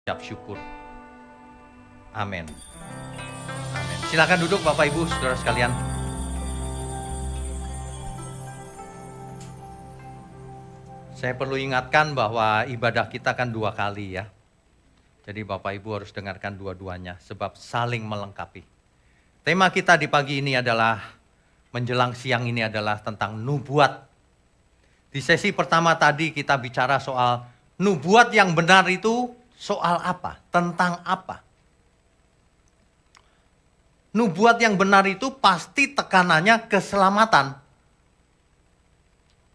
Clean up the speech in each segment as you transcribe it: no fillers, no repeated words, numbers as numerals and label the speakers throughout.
Speaker 1: ucap syukur. Amin. Amin. Silakan duduk Bapak Ibu, saudara sekalian. Saya perlu ingatkan bahwa ibadah kita kan 2 kali ya. Jadi Bapak Ibu harus dengarkan dua-duanya sebab saling melengkapi. Tema kita di pagi ini adalah, menjelang siang ini adalah tentang nubuat. Di sesi pertama tadi kita bicara soal nubuat yang benar itu soal apa? Tentang apa? Nubuat yang benar itu pasti tekanannya keselamatan.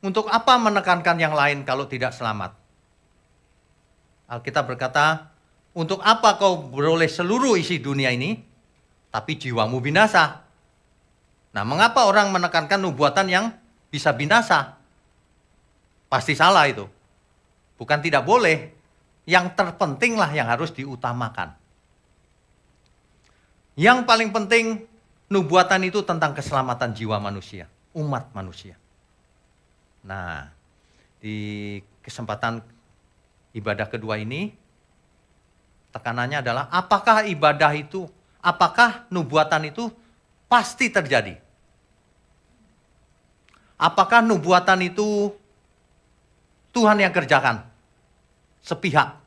Speaker 1: Untuk apa menekankan yang lain kalau tidak selamat? Alkitab berkata, untuk apa kau beroleh seluruh isi dunia ini, tapi jiwamu binasa? Nah, mengapa orang menekankan nubuatan yang bisa binasa? Pasti salah itu. Bukan tidak boleh, yang terpentinglah yang harus diutamakan. Yang paling penting, nubuatan itu tentang keselamatan jiwa manusia, umat manusia. Nah, di kesempatan ibadah kedua ini, tekanannya adalah apakah ibadah itu, apakah nubuatan itu pasti terjadi? Apakah nubuatan itu Tuhan yang kerjakan? Sepihak?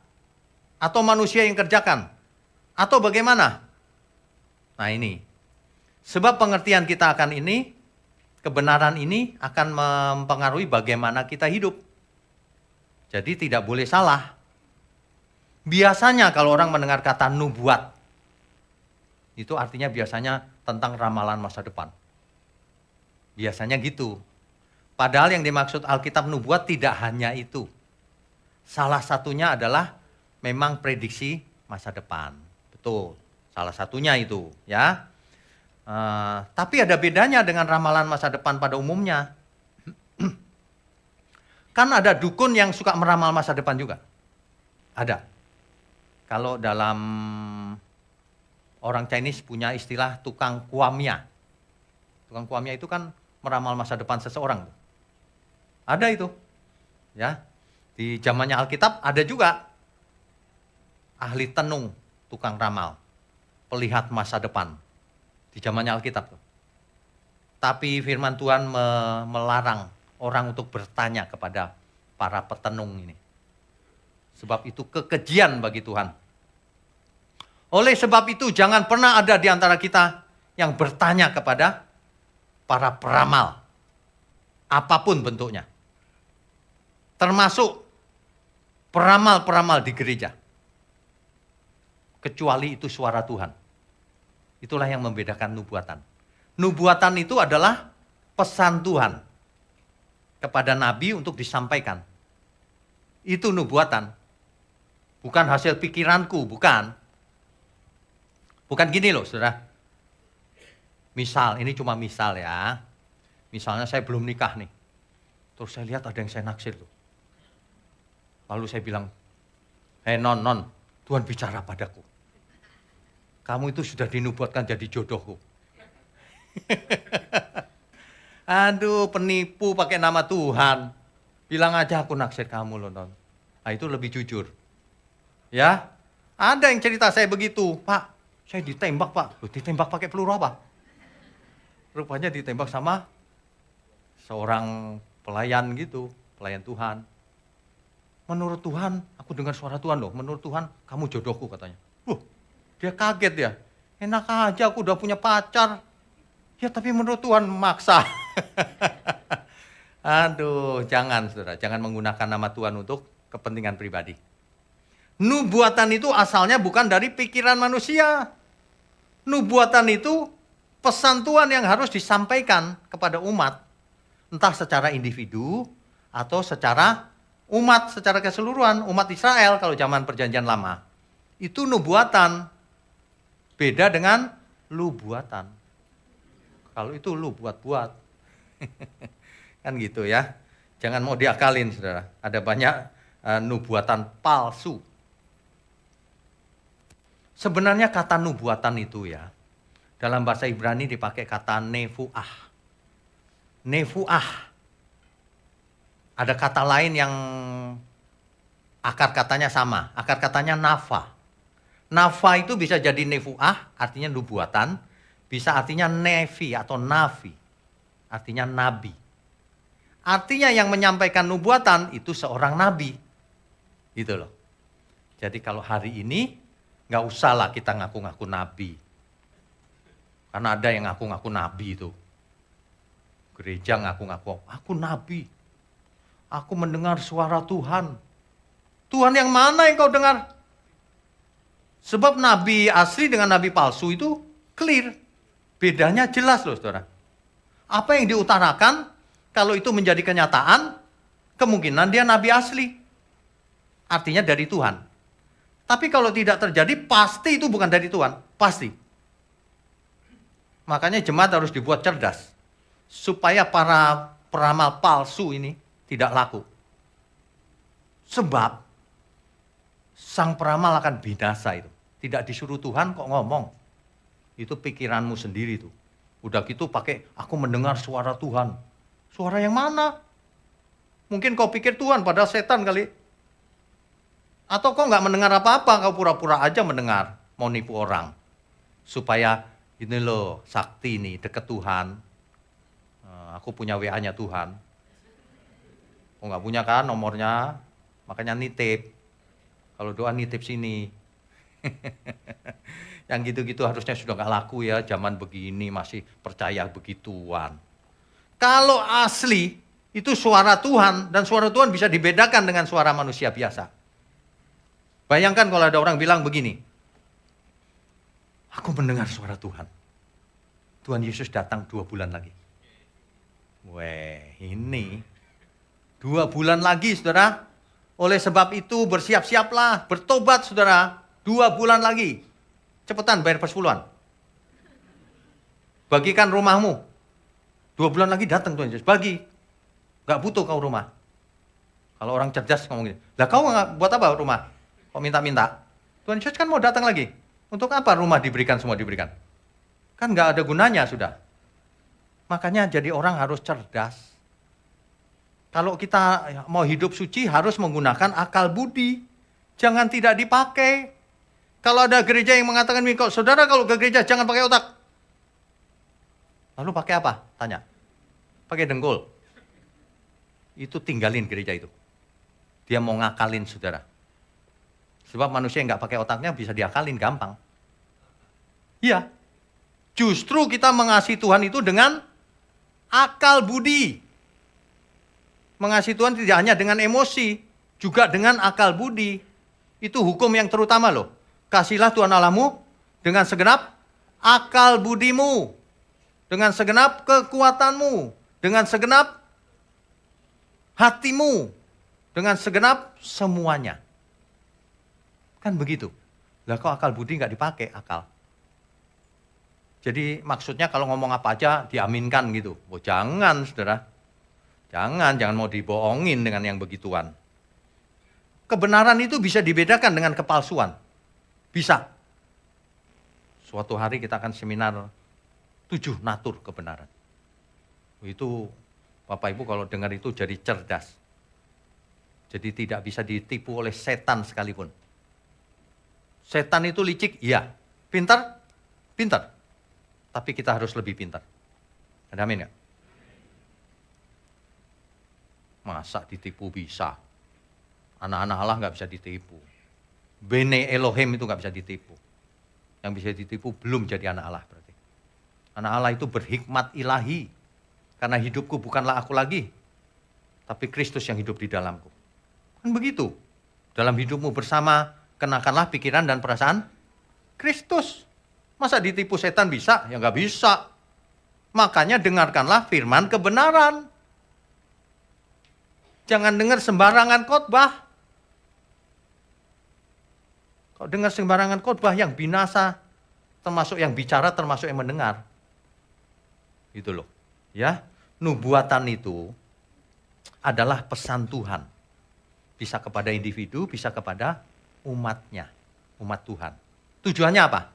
Speaker 1: Atau manusia yang kerjakan? Atau bagaimana? Nah ini, sebab pengertian kita akan ini, kebenaran ini akan mempengaruhi bagaimana kita hidup. Jadi tidak boleh salah. Biasanya kalau orang mendengar kata nubuat, itu artinya biasanya tentang ramalan masa depan. Biasanya gitu. Padahal yang dimaksud Alkitab nubuat tidak hanya itu. Salah satunya adalah memang prediksi masa depan. Betul, salah satunya itu ya. Tapi ada bedanya dengan ramalan masa depan pada umumnya. Kan ada dukun yang suka meramal masa depan juga. Ada. Kalau dalam orang Chinese punya istilah tukang kuamya. Tukang kuamya itu kan meramal masa depan seseorang. Ada itu. Ya. Di zamannya Alkitab ada juga ahli tenung, tukang ramal, pelihat masa depan. Di zamannya Alkitab tuh. Tapi firman Tuhan melarang orang untuk bertanya kepada para petenung ini. Sebab itu kekejian bagi Tuhan. Oleh sebab itu jangan pernah ada di antara kita yang bertanya kepada para peramal. Apapun bentuknya. Termasuk peramal-peramal di gereja. Kecuali itu suara Tuhan. Itulah yang membedakan nubuatan. Nubuatan itu adalah pesan Tuhan kepada nabi untuk disampaikan. Itu nubuatan. Bukan hasil pikiranku, bukan. Bukan gini loh, saudara. Misal, ini cuma misal ya. Misalnya saya belum nikah nih. Terus saya lihat ada yang saya naksir tuh. Lalu saya bilang, hei non, Tuhan bicara padaku. Kamu itu sudah dinubuatkan jadi jodohku. Aduh, penipu pakai nama Tuhan. Bilang aja aku naksir kamu loh non. Nah itu lebih jujur. Ya, ada yang cerita saya begitu. Pak, saya ditembak pak. Loh, ditembak pakai peluru apa? Rupanya ditembak sama seorang pelayan gitu. Pelayan Tuhan. Menurut Tuhan, aku dengar suara Tuhan loh. Menurut Tuhan, kamu jodohku katanya. Dia kaget ya. Enak aja aku udah punya pacar. Ya tapi menurut Tuhan maksa. Aduh, jangan saudara. Jangan menggunakan nama Tuhan untuk kepentingan pribadi. Nubuatan itu asalnya bukan dari pikiran manusia. Nubuatan itu pesan Tuhan yang harus disampaikan kepada umat. Entah secara individu atau secara umat, secara keseluruhan. Umat Israel kalau zaman perjanjian lama. Itu nubuatan. Beda dengan lubuatan. Kalau itu lu buat-buat. Kan gitu ya. Jangan mau diakalin saudara. Ada banyak nubuatan palsu. Sebenarnya kata nubuatan itu ya, dalam bahasa Ibrani dipakai kata nefuah. Nefuah. Ada kata lain yang akar katanya sama. Akar katanya nafa. Nafa itu bisa jadi nefuah, artinya nubuatan. Bisa artinya nevi atau navi, artinya nabi. Artinya yang menyampaikan nubuatan itu seorang nabi. Gitu loh. Jadi kalau hari ini nggak usahlah kita ngaku-ngaku nabi. Karena ada yang ngaku-ngaku nabi itu. Gereja ngaku-ngaku, aku nabi. Aku mendengar suara Tuhan. Tuhan yang mana yang kau dengar? Sebab nabi asli dengan nabi palsu itu clear. Bedanya jelas loh saudara. Apa yang diutarakan, kalau itu menjadi kenyataan, kemungkinan dia nabi asli. Artinya dari Tuhan. Tapi kalau tidak terjadi, pasti itu bukan dari Tuhan. Pasti. Makanya jemaat harus dibuat cerdas. Supaya para peramal palsu ini tidak laku. Sebab, sang peramal akan binasa itu. Tidak disuruh Tuhan kok ngomong. Itu pikiranmu sendiri tuh. Udah gitu pakai, aku mendengar suara Tuhan. Suara yang mana? Mungkin kau pikir Tuhan, padahal setan kali. Atau kau nggak mendengar apa-apa, kau pura-pura aja mendengar. Mau nipu orang. Supaya ini loh, sakti nih, deket Tuhan. Aku punya WA-nya Tuhan. Kau nggak punya kan nomornya, makanya nitip. Kalau doa nitip sini. Yang gitu-gitu harusnya sudah nggak laku ya, zaman begini masih percaya begituan. Kalau asli, itu suara Tuhan, dan suara Tuhan bisa dibedakan dengan suara manusia biasa. Bayangkan kalau ada orang bilang begini, aku mendengar suara Tuhan. Tuhan Yesus datang 2 bulan lagi. Weh, ini 2 bulan lagi saudara. Oleh sebab itu bersiap-siaplah, bertobat saudara. 2 bulan lagi. Cepetan bayar persepuluhan. Bagikan rumahmu. 2 bulan lagi datang Tuhan Yesus. Bagi. Gak butuh kau rumah. Kalau orang cerdas ngomong gini. Lah kau gak buat apa rumah? Kok minta-minta? Tuhan Yesus kan mau datang lagi. Untuk apa rumah diberikan, semua diberikan? Kan gak ada gunanya sudah. Makanya jadi orang harus cerdas. Kalau kita mau hidup suci harus menggunakan akal budi. Jangan tidak dipakai. Kalau ada gereja yang mengatakan, kok saudara kalau ke gereja jangan pakai otak. Lalu pakai apa? Tanya. Pakai dengkul. Itu tinggalin gereja itu. Dia mau ngakalin saudara. Sebab manusia yang nggak pakai otaknya bisa diakalin gampang. Iya. Justru kita mengasihi Tuhan itu dengan akal budi. Mengasihi Tuhan tidak hanya dengan emosi, juga dengan akal budi. Itu hukum yang terutama loh. Kasihlah Tuhan Allahmu dengan segenap akal budimu, dengan segenap kekuatanmu, dengan segenap hatimu, dengan segenap semuanya. Kan begitu. Lah kok akal budi nggak dipakai akal? Jadi maksudnya kalau ngomong apa aja diaminkan gitu. Oh jangan saudara. Jangan mau dibohongin dengan yang begituan. Kebenaran itu bisa dibedakan dengan kepalsuan. Bisa. Suatu hari kita akan seminar 7 natur kebenaran. Itu Bapak Ibu kalau dengar itu jadi cerdas. Jadi tidak bisa ditipu oleh setan sekalipun. Setan itu licik, iya. Pintar? Pintar. Tapi kita harus lebih pintar. Ada amin nggak? Masa ditipu bisa? Anak-anak Allah nggak bisa ditipu. Bene Elohim itu nggak bisa ditipu. Yang bisa ditipu belum jadi anak Allah berarti. Anak Allah itu berhikmat ilahi. Karena hidupku bukanlah aku lagi. Tapi Kristus yang hidup di dalamku. Kan begitu. Dalam hidupmu bersama, kenakanlah pikiran dan perasaan Kristus. Masa ditipu setan bisa? Ya nggak bisa. Makanya dengarkanlah firman kebenaran. Jangan dengar sembarangan khotbah. Kalau dengar sembarangan khotbah yang binasa, termasuk yang bicara, termasuk yang mendengar. Gitu loh. Ya, nubuatan itu adalah pesan Tuhan. Bisa kepada individu, bisa kepada umatnya, umat Tuhan. Tujuannya apa?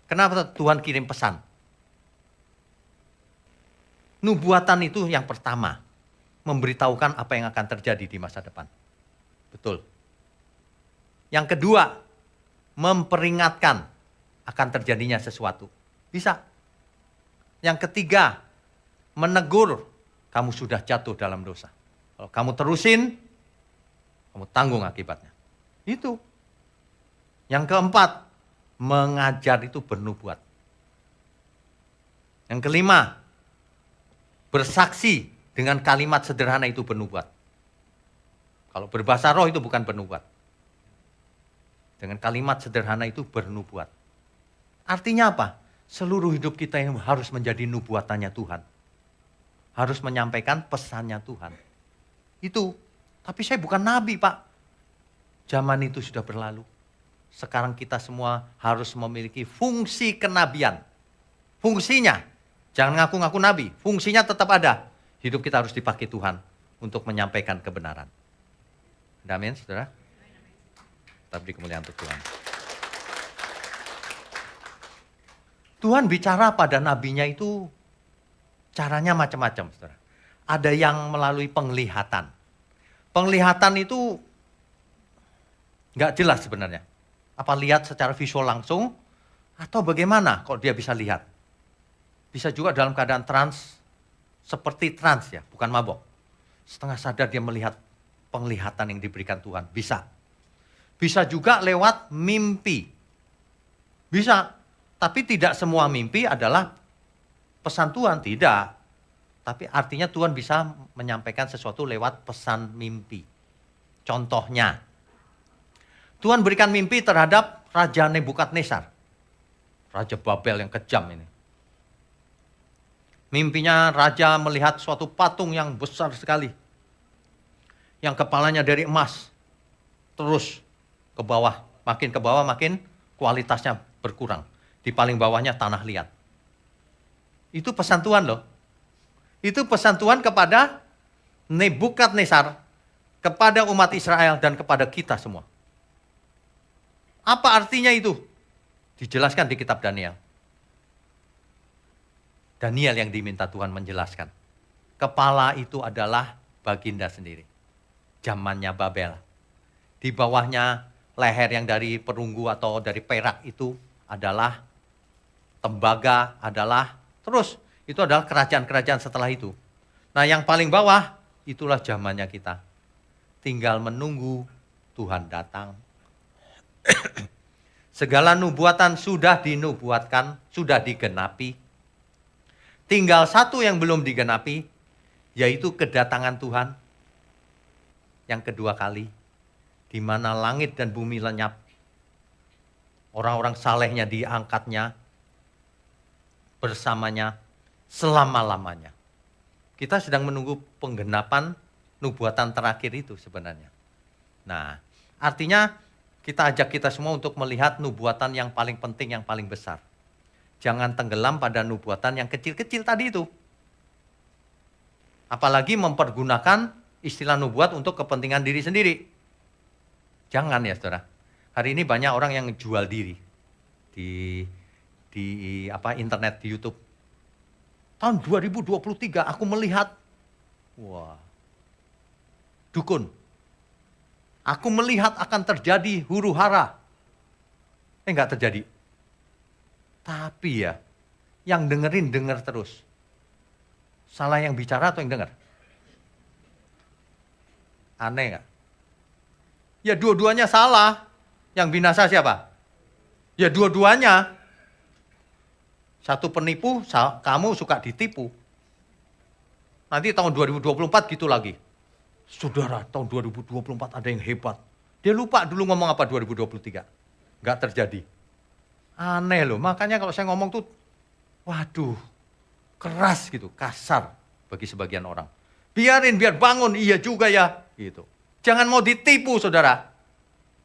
Speaker 1: Kenapa Tuhan kirim pesan? Nubuatan itu yang pertama, memberitahukan apa yang akan terjadi di masa depan. Betul. Yang kedua, memperingatkan akan terjadinya sesuatu. Bisa. Yang ketiga, menegur, kamu sudah jatuh dalam dosa. Kalau kamu terusin, kamu tanggung akibatnya. Itu. Yang keempat, mengajar itu bernubuat. Yang kelima, bersaksi dengan kalimat sederhana itu bernubuat. Kalau berbahasa roh itu bukan bernubuat. Dengan kalimat sederhana itu bernubuat. Artinya apa? Seluruh hidup kita yang harus menjadi nubuatannya Tuhan. Harus menyampaikan pesannya Tuhan. Itu. Tapi saya bukan nabi, Pak. Zaman itu sudah berlalu. Sekarang kita semua harus memiliki fungsi kenabian. Fungsinya. Jangan ngaku-ngaku nabi. Fungsinya tetap ada. Hidup kita harus dipakai Tuhan untuk menyampaikan kebenaran. Amin, saudara? Tetap di kemuliaan untuk Tuhan. Tuhan bicara pada nabinya itu caranya macam-macam, saudara. Ada yang melalui penglihatan. Penglihatan itu nggak jelas sebenarnya. Apa lihat secara visual langsung, atau bagaimana kalau dia bisa lihat. Bisa juga dalam keadaan trans, seperti trans ya, bukan mabok. Setengah sadar dia melihat penglihatan yang diberikan Tuhan, bisa. Bisa juga lewat mimpi. Bisa, tapi tidak semua mimpi adalah pesan Tuhan, tidak. Tapi artinya Tuhan bisa menyampaikan sesuatu lewat pesan mimpi. Contohnya, Tuhan berikan mimpi terhadap Raja Nebukadnezar. Raja Babel yang kejam ini. Mimpinya raja melihat suatu patung yang besar sekali. Yang kepalanya dari emas. Terus ke bawah. Makin ke bawah makin kualitasnya berkurang. Di paling bawahnya tanah liat. Itu pesan Tuhan loh. Itu pesan Tuhan kepada Nebukadnezar. Kepada umat Israel dan kepada kita semua. Apa artinya itu? Dijelaskan di kitab Daniel. Daniel yang diminta Tuhan menjelaskan. Kepala itu adalah baginda sendiri. Zamannya Babel. Di bawahnya leher yang dari perunggu atau dari perak itu adalah tembaga, adalah terus. Itu adalah kerajaan-kerajaan setelah itu. Nah yang paling bawah itulah zamannya kita. Tinggal menunggu Tuhan datang. Segala nubuatan sudah dinubuatkan, sudah digenapi. Tinggal satu yang belum digenapi, yaitu kedatangan Tuhan. Yang kedua kali, di mana langit dan bumi lenyap. Orang-orang salehnya diangkatnya, bersamanya, selama-lamanya. Kita sedang menunggu penggenapan nubuatan terakhir itu sebenarnya. Nah, artinya kita ajak kita semua untuk melihat nubuatan yang paling penting, yang paling besar. Jangan tenggelam pada nubuatan yang kecil-kecil tadi itu. Apalagi mempergunakan istilah nubuat untuk kepentingan diri sendiri. Jangan ya saudara. Hari ini banyak orang yang jual diri di internet, di YouTube. Tahun 2023 aku melihat, wah, dukun. Aku melihat akan terjadi huru hara. Enggak terjadi. Tapi ya, yang dengerin denger terus. Salah yang bicara atau yang denger? Aneh nggak? Ya dua-duanya salah. Yang binasa siapa? Ya dua-duanya. Satu penipu, kamu suka ditipu. Nanti tahun 2024 gitu lagi. Saudara, tahun 2024 ada yang hebat. Dia lupa dulu ngomong apa 2023. Nggak terjadi. Aneh loh, makanya kalau saya ngomong tuh, waduh, keras gitu, kasar bagi sebagian orang. Biarin, biar bangun, iya juga ya, gitu. Jangan mau ditipu, saudara.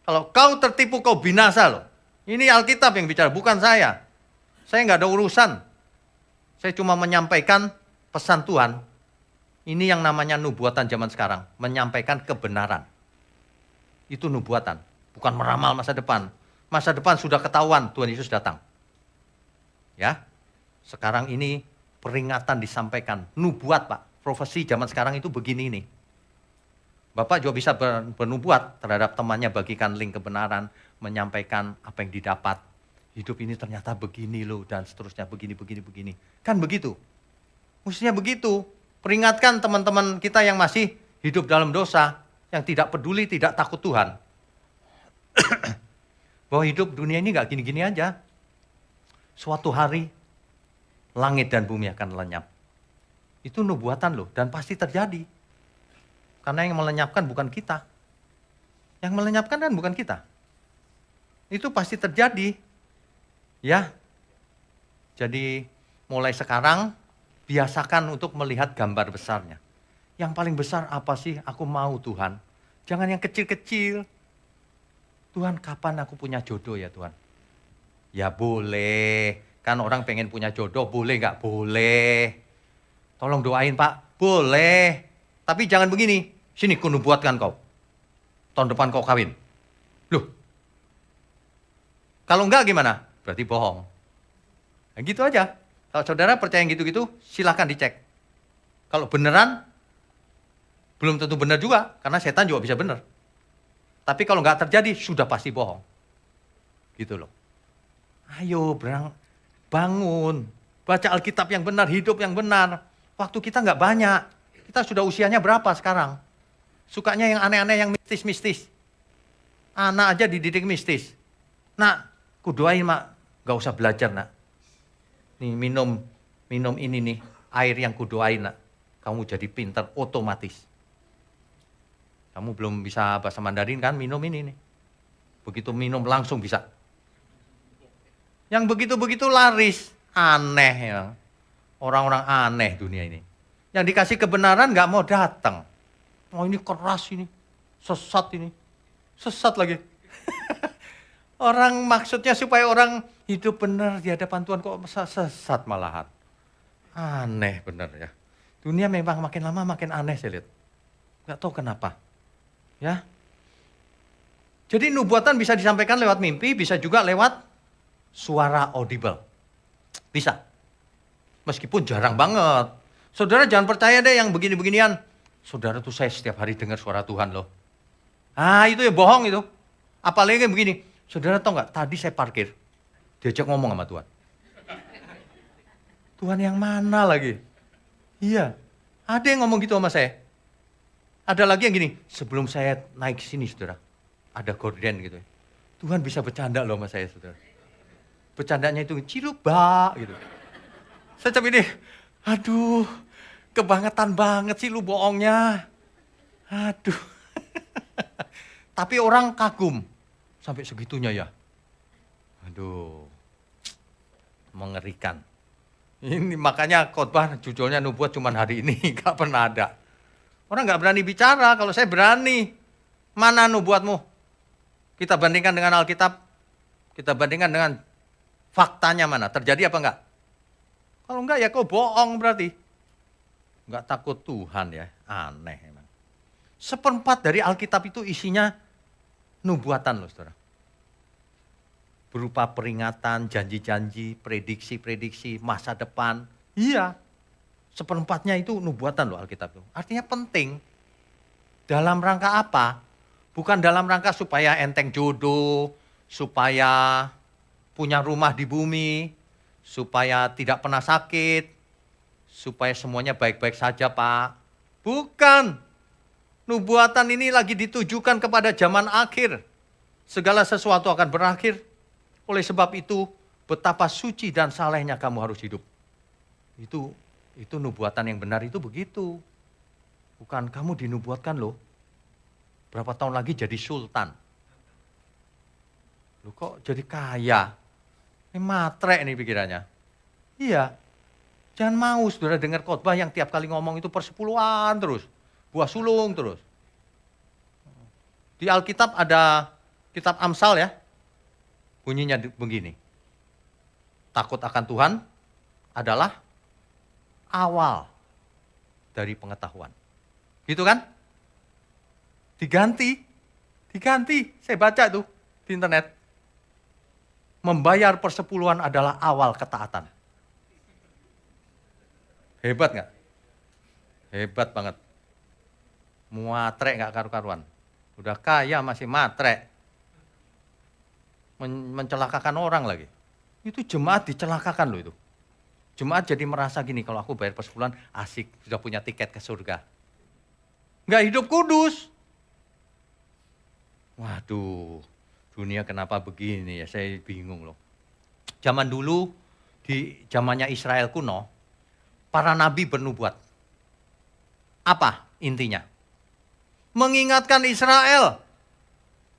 Speaker 1: Kalau kau tertipu, kau binasa loh. Ini Alkitab yang bicara, bukan saya. Saya nggak ada urusan. Saya cuma menyampaikan pesan Tuhan. Ini yang namanya nubuatan zaman sekarang, menyampaikan kebenaran. Itu nubuatan, bukan meramal masa depan. Masa depan sudah ketahuan Tuhan Yesus datang. Ya, sekarang ini peringatan disampaikan. Nubuat Pak, profesi zaman sekarang itu begini nih. Bapak juga bisa bernubuat terhadap temannya, bagikan link kebenaran. menyampaikan apa yang didapat. Hidup ini ternyata begini loh, dan seterusnya begini. Kan begitu. Mestinya begitu. Peringatkan teman-teman kita yang masih hidup dalam dosa, yang tidak peduli, tidak takut Tuhan. Bahwa hidup dunia ini gak gini-gini aja. Suatu hari, langit dan bumi akan lenyap. Itu nubuatan loh, dan pasti terjadi. Karena yang melenyapkan bukan kita. Yang melenyapkan kan bukan kita. Itu pasti terjadi. Ya, jadi mulai sekarang biasakan untuk melihat gambar besarnya. Yang paling besar apa sih? Aku mau Tuhan. Jangan yang kecil-kecil. Tuhan, kapan aku punya jodoh ya Tuhan? Ya boleh. Kan orang pengen punya jodoh, boleh nggak? Boleh. Tolong doain Pak, boleh. Tapi jangan begini. Sini ku nubuatkan kau. Tahun depan kau kawin. Loh. Kalau enggak gimana? Berarti bohong. Nah, gitu aja. Kalau saudara percaya yang gitu-gitu, silahkan dicek. Kalau beneran, belum tentu benar juga. Karena setan juga bisa benar. Tapi kalau nggak terjadi, sudah pasti bohong. Gitu loh. Ayo bangun. Baca Alkitab yang benar, hidup yang benar. Waktu kita nggak banyak. Kita sudah usianya berapa sekarang? Sukanya yang aneh-aneh, yang mistis-mistis. Anak aja dididik mistis. Nak, ku doain mak. Gak usah belajar nak. Nih minum ini nih. Air yang ku doain nak. Kamu jadi pintar otomatis. Kamu belum bisa bahasa Mandarin kan? Minum ini nih. Begitu minum langsung bisa. Yang begitu-begitu laris. Aneh ya. Orang-orang aneh dunia ini. Yang dikasih kebenaran gak mau datang. Oh ini keras ini. Sesat ini. Sesat lagi. Orang maksudnya supaya orang hidup benar di hadapan Tuhan kok sesat malahan. Aneh benar ya. Dunia memang makin lama makin aneh saya lihat. Gak tahu kenapa. Ya. Jadi nubuatan bisa disampaikan lewat mimpi, bisa juga lewat suara audible. Bisa. Meskipun jarang banget. Saudara jangan percaya deh yang begini-beginian. Saudara tuh saya setiap hari dengar suara Tuhan loh. Ah itu ya bohong itu. Apalagi kayak begini. Saudara tahu nggak? Tadi saya parkir. Diajak ngomong sama Tuhan. Tuhan yang mana lagi? Iya. Ada yang ngomong gitu sama saya. Ada lagi yang gini. Sebelum saya naik ke sini saudara. Ada gorden gitu. Tuhan bisa bercanda loh sama saya saudara. Bercandanya itu cilubak gitu. Saya coba ini. Aduh. Kebangetan banget sih lu bohongnya. Aduh. Tapi orang kagum. Sampai segitunya ya. Aduh. Mengerikan. Ini makanya khotbah judulnya nubuat cuman hari ini. Gak pernah ada. Orang gak berani bicara. Kalau saya berani. Mana nubuatmu? Kita bandingkan dengan Alkitab. Kita bandingkan dengan faktanya mana. Terjadi apa enggak? Kalau enggak ya kau bohong berarti. Enggak takut Tuhan ya. Aneh emang. 1/4 dari Alkitab itu isinya nubuatan loh saudara. Berupa peringatan, janji-janji, prediksi-prediksi, masa depan. Iya. 1/4-nya itu nubuatan loh Alkitab itu. Artinya penting. Dalam rangka apa? Bukan dalam rangka supaya enteng jodoh, supaya punya rumah di bumi, supaya tidak pernah sakit, supaya semuanya baik-baik saja Pak. Bukan. Nubuatan ini lagi ditujukan kepada zaman akhir. Segala sesuatu akan berakhir. Oleh sebab itu, betapa suci dan salehnya kamu harus hidup. Itu nubuatan yang benar itu begitu. Bukan kamu dinubuatkan loh. Berapa tahun lagi jadi sultan. Loh kok jadi kaya? Ini matre nih pikirannya. Iya. Jangan mau saudara dengar khotbah yang tiap kali ngomong itu persepuluhan terus. Buah sulung terus. Di Alkitab ada kitab Amsal ya. Bunyinya begini. Takut akan Tuhan adalah awal dari pengetahuan. Gitu kan? Diganti. Saya baca tuh di internet. Membayar persepuluhan adalah awal ketaatan. Hebat nggak? Hebat banget. Matre nggak karu-karuan. Udah kaya masih matre. mencelakakan orang lagi. Itu jemaat dicelakakan loh itu. Jemaat jadi merasa gini, kalau aku bayar persepuluhan asik, sudah punya tiket ke surga. Nggak hidup kudus. Waduh, dunia kenapa begini ya, saya bingung loh. Zaman dulu, di zamannya Israel kuno, para nabi bernubuat. Apa intinya? Mengingatkan Israel,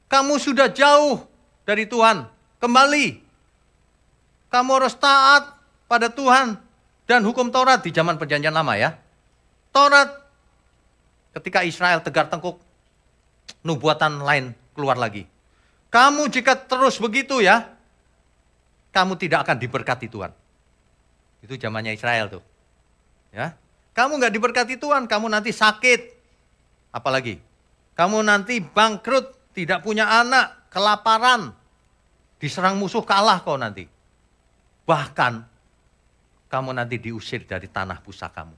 Speaker 1: kamu sudah jauh dari Tuhan, kembali. Kamu harus taat pada Tuhan dan hukum Taurat di zaman perjanjian lama ya. Taurat, ketika Israel tegar tengkuk, nubuatan lain keluar lagi. Kamu jika terus begitu ya, kamu tidak akan diberkati Tuhan. Itu zamannya Israel tuh. Ya, kamu nggak diberkati Tuhan, kamu nanti sakit. Apalagi, kamu nanti bangkrut, tidak punya anak, kelaparan, diserang musuh kalah kau nanti. Bahkan, kamu nanti diusir dari tanah pusakamu.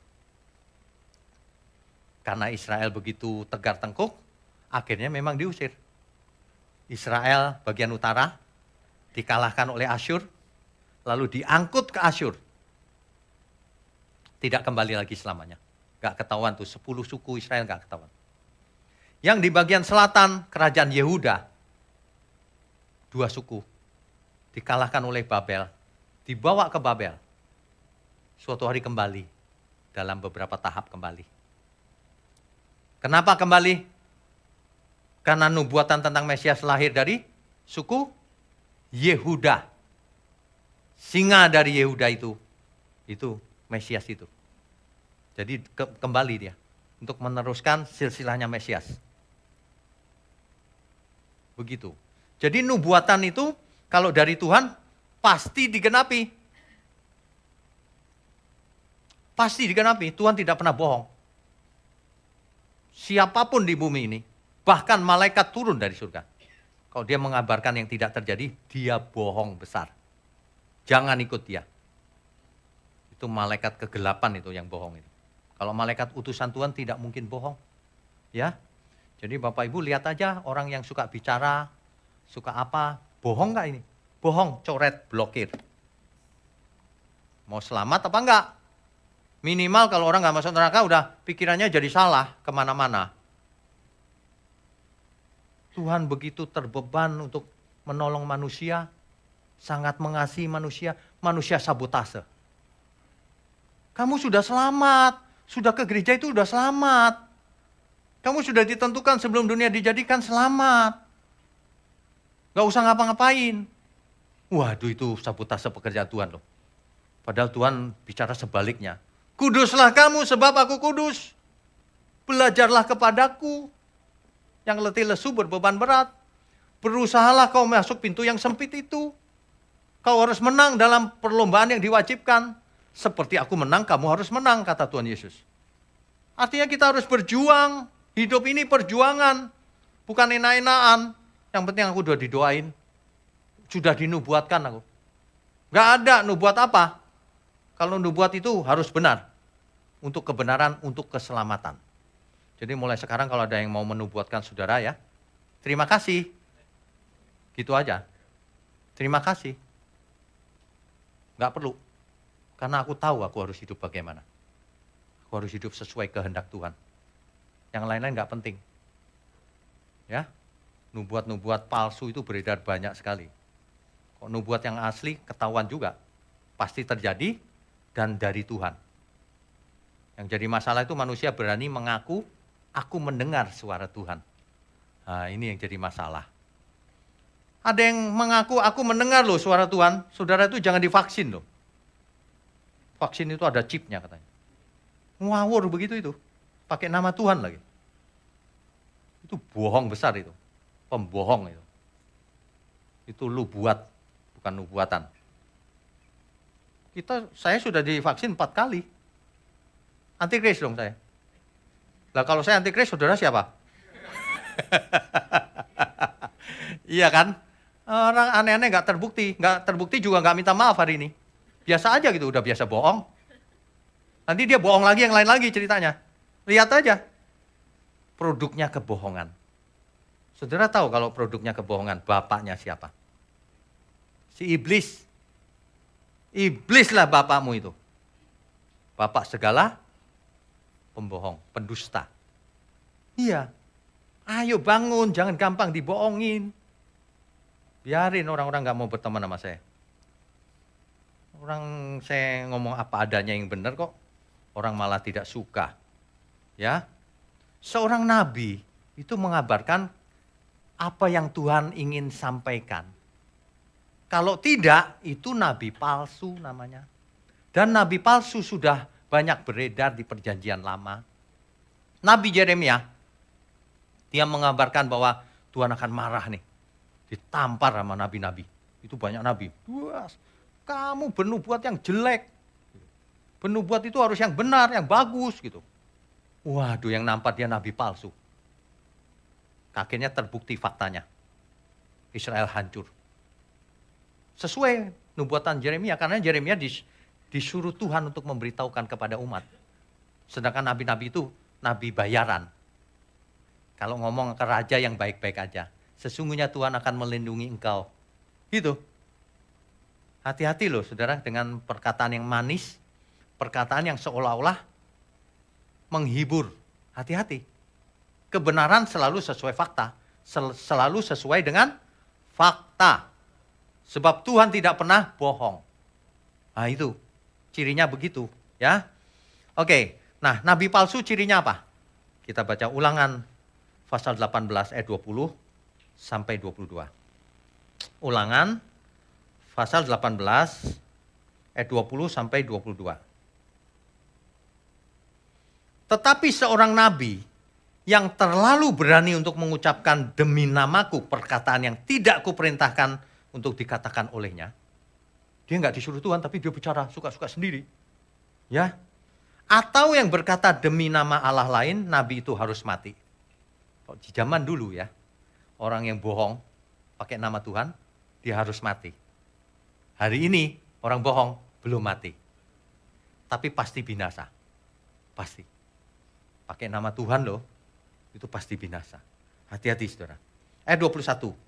Speaker 1: Karena Israel begitu tegar tengkuk, akhirnya memang diusir. Israel bagian utara dikalahkan oleh Asyur, lalu diangkut ke Asyur. Tidak kembali lagi selamanya. Gak ketahuan tuh, 10 suku Israel gak ketahuan. Yang di bagian selatan, kerajaan Yehuda, 2 suku, dikalahkan oleh Babel, dibawa ke Babel. Suatu hari kembali, dalam beberapa tahap kembali. Kenapa kembali? Karena nubuatan tentang Mesias lahir dari suku Yehuda. Singa dari Yehuda itu Mesias itu. Jadi kembali dia untuk meneruskan silsilahnya Mesias. Begitu. Jadi nubuatan itu kalau dari Tuhan pasti digenapi. Pasti digenapi. Tuhan tidak pernah bohong. Siapapun di bumi ini, bahkan malaikat turun dari surga. Kalau dia mengabarkan yang tidak terjadi, dia bohong besar. Jangan ikut dia. Itu malaikat kegelapan itu yang bohong itu. Kalau malaikat utusan Tuhan tidak mungkin bohong. Ya. Jadi Bapak Ibu lihat aja orang yang suka bicara, suka apa, bohong nggak ini? Bohong, coret, blokir. Mau selamat apa enggak? Minimal kalau orang nggak masuk neraka udah pikirannya jadi salah kemana-mana. Tuhan begitu terbeban untuk menolong manusia, sangat mengasihi manusia, manusia sabotase. Kamu sudah selamat, sudah ke gereja itu sudah selamat. Kamu sudah ditentukan sebelum dunia dijadikan selamat. Gak usah ngapa-ngapain. Waduh itu sabotase pekerjaan Tuhan loh. Padahal Tuhan bicara sebaliknya. Kuduslah kamu sebab aku kudus. Belajarlah kepadaku yang letih lesu berbeban berat. Berusahalah kau masuk pintu yang sempit itu. Kau harus menang dalam perlombaan yang diwajibkan. Seperti aku menang, kamu harus menang, kata Tuhan Yesus. Artinya kita harus berjuang. Hidup ini perjuangan. Bukan enak-enakan. Yang penting aku udah didoain. Sudah dinubuatkan aku. Gak ada nubuat apa. Kalau nubuat itu harus benar. Untuk kebenaran, untuk keselamatan. Jadi mulai sekarang kalau ada yang mau menubuatkan saudara ya. Terima kasih. Gitu aja. Terima kasih. Gak perlu. Karena aku tahu aku harus hidup bagaimana. Aku harus hidup sesuai kehendak Tuhan. Yang lain-lain gak penting. Ya, nubuat-nubuat palsu itu beredar banyak sekali. Kok nubuat yang asli ketahuan juga. Pasti terjadi dan dari Tuhan. Yang jadi masalah itu manusia berani mengaku, aku mendengar suara Tuhan. Nah, ini yang jadi masalah. Ada yang mengaku, aku mendengar loh suara Tuhan. Saudara itu jangan divaksin loh. Vaksin itu ada chipnya katanya. Ngawur begitu itu. Pakai nama Tuhan lagi. Itu bohong besar itu. Pembohong itu. Itu lu buat, bukan nubuatan. Saya sudah divaksin 4 kali. Antikris dong saya. Lah kalau saya antikris, saudara siapa? Iya kan? Orang aneh-aneh nggak terbukti juga nggak minta maaf hari ini. Biasa aja gitu, udah biasa bohong. Nanti dia bohong lagi, yang lain lagi ceritanya. Lihat aja. Produknya kebohongan. Saudara tahu kalau produknya kebohongan, bapaknya siapa? Si iblis. Iblislah bapakmu itu. Bapak segala pembohong, pendusta. Iya. Ayo bangun, jangan gampang dibohongin. Biarin orang-orang gak mau berteman sama saya. Orang saya ngomong apa adanya yang benar kok. Orang malah tidak suka. Ya. Seorang nabi itu mengabarkan apa yang Tuhan ingin sampaikan. Kalau tidak, itu nabi palsu namanya. Dan nabi palsu sudah banyak beredar di perjanjian lama. Nabi Yeremia, dia mengabarkan bahwa Tuhan akan marah nih. Ditampar sama nabi-nabi. Itu banyak nabi. Wah, kamu bernubuat yang jelek. Bernubuat itu harus yang benar, yang bagus gitu. Waduh, yang nampak dia nabi palsu. Akhirnya terbukti faktanya. Israel hancur. Sesuai nubuatan Yeremia, karena Yeremia disuruh Tuhan untuk memberitahukan kepada umat. Sedangkan nabi-nabi itu nabi bayaran. Kalau ngomong ke raja yang baik-baik aja. Sesungguhnya Tuhan akan melindungi engkau. Gitu. Hati-hati loh saudara dengan perkataan yang manis. Perkataan yang seolah-olah menghibur. Hati-hati. Kebenaran selalu sesuai fakta. Selalu sesuai dengan fakta. Sebab Tuhan tidak pernah bohong. Nah itu, cirinya begitu. Ya. Oke, nah nabi palsu cirinya apa? Kita baca Ulangan pasal 18 ayat 20 sampai 22. Ulangan pasal 18 ayat 20 sampai 22. Tetapi seorang nabi yang terlalu berani untuk mengucapkan demi namaku perkataan yang tidak kuperintahkan untuk dikatakan olehnya. Dia nggak disuruh Tuhan tapi dia bicara suka-suka sendiri. Ya. Atau yang berkata demi nama Allah lain, nabi itu harus mati. Di zaman dulu ya, orang yang bohong pakai nama Tuhan, dia harus mati. Hari ini orang bohong belum mati. Tapi pasti binasa. Pasti. Pakai nama Tuhan loh, itu pasti binasa. Hati-hati saudara. Ayat 21.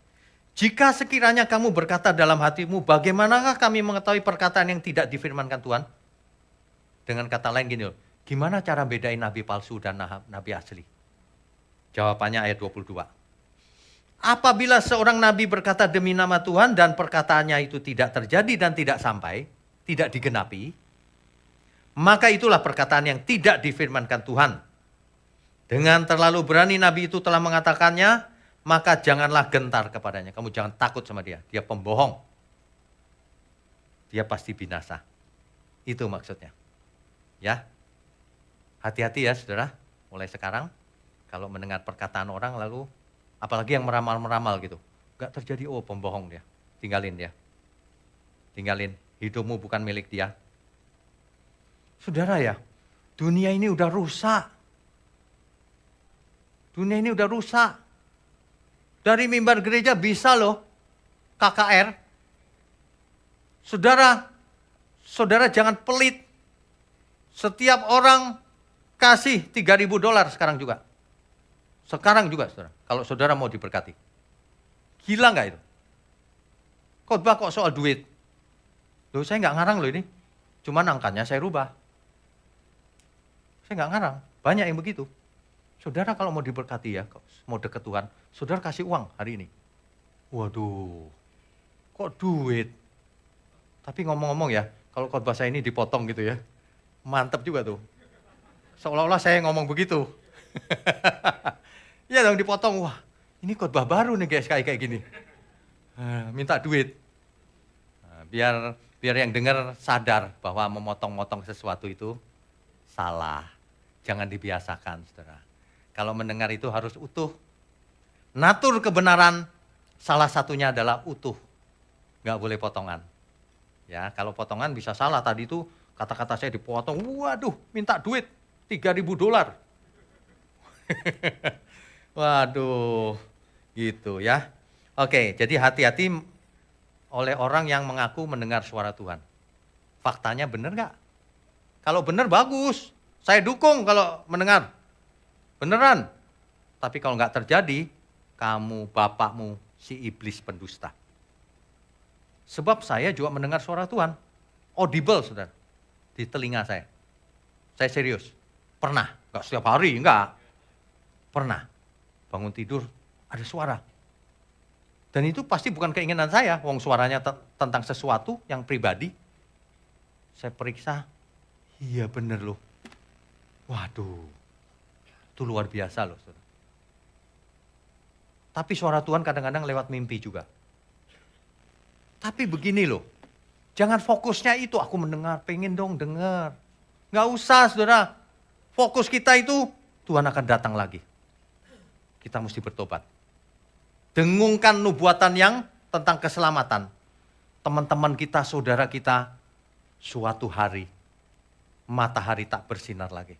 Speaker 1: Jika sekiranya kamu berkata dalam hatimu, bagaimanakah kami mengetahui perkataan yang tidak difirmankan Tuhan? Dengan kata lain gini loh, gimana cara bedain nabi palsu dan nabi asli? Jawabannya ayat 22. Apabila seorang nabi berkata demi nama Tuhan dan perkataannya itu tidak terjadi dan tidak sampai, tidak digenapi, maka itulah perkataan yang tidak difirmankan Tuhan. Dengan terlalu berani nabi itu telah mengatakannya, maka janganlah gentar kepadanya. Kamu jangan takut sama dia. Dia pembohong. Dia pasti binasa. Itu maksudnya. Ya. Hati-hati ya saudara. Mulai sekarang. Kalau mendengar perkataan orang lalu. Apalagi yang meramal-meramal gitu. Gak terjadi, oh pembohong dia. Tinggalin dia. Tinggalin. Hidupmu bukan milik dia. Saudara ya. Dunia ini udah rusak. Dunia ini udah rusak. Dari mimbar gereja bisa loh KKR. Saudara jangan pelit. Setiap orang kasih $3.000 sekarang juga. Sekarang juga saudara. Kalau saudara mau diberkati. Gila nggak itu? Khotbah kok soal duit? Loh saya nggak ngarang loh ini. Cuman angkanya saya rubah. Saya nggak ngarang. Banyak yang begitu. Saudara kalau mau diberkati ya, mau deket Tuhan, saudara kasih uang hari ini. Waduh, kok duit? Tapi ngomong-ngomong ya, kalau khotbah saya ini dipotong gitu ya, mantep juga tuh. Seolah-olah saya ngomong begitu. Iya dong dipotong, wah ini khotbah baru nih guys kayak gini. Minta duit. Biar yang dengar sadar bahwa memotong-motong sesuatu itu salah. Jangan dibiasakan saudara. Kalau mendengar itu harus utuh. Natur kebenaran salah satunya adalah utuh. Nggak boleh potongan. Ya, kalau potongan bisa salah. Tadi itu kata-kata saya dipotong. Waduh, minta duit $3.000. Waduh, gitu ya. Oke, jadi hati-hati oleh orang yang mengaku mendengar suara Tuhan. Faktanya benar nggak? Kalau benar bagus. Saya dukung kalau mendengar. Beneran. Tapi kalau nggak terjadi, kamu, bapakmu, si iblis pendusta. Sebab saya juga mendengar suara Tuhan. Audible, saudara. Di telinga saya. Saya serius. Pernah. Enggak setiap hari, enggak. Pernah. Bangun tidur, ada suara. Dan itu pasti bukan keinginan saya. Wong suaranya tentang sesuatu yang pribadi. Saya periksa. Iya bener loh. Waduh. Itu luar biasa loh, saudara. Tapi suara Tuhan kadang-kadang lewat mimpi juga. Tapi begini loh. Jangan fokusnya itu, aku mendengar, pengen dong dengar. Nggak usah, saudara. Fokus kita itu, Tuhan akan datang lagi. Kita mesti bertobat. Dengungkan nubuatan yang tentang keselamatan. Teman-teman kita, saudara kita, suatu hari, matahari tak bersinar lagi.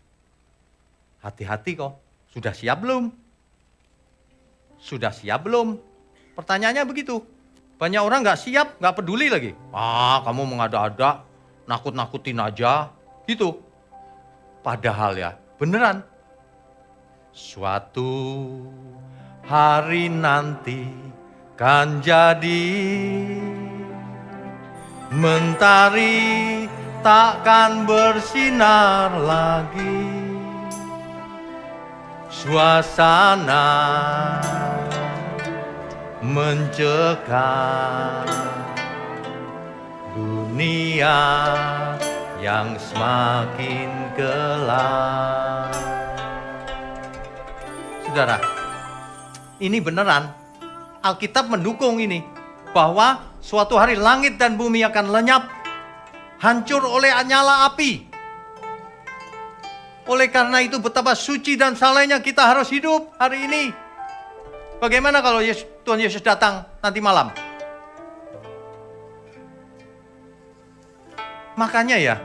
Speaker 1: Hati-hati kok, sudah siap belum? Sudah siap belum? Pertanyaannya begitu. Banyak orang nggak siap, nggak peduli lagi. Kamu mengada-ada, nakut-nakutin aja, gitu. Padahal ya, beneran. Suatu hari nanti kan jadi, mentari takkan bersinar lagi. Suasana mencekam, dunia yang semakin gelap. Saudara, ini beneran. Alkitab mendukung ini. Bahwa suatu hari langit dan bumi akan lenyap, hancur oleh nyala api. Oleh karena itu betapa suci dan salehnya kita harus hidup hari ini. Bagaimana kalau Tuhan Yesus datang nanti malam? Makanya ya,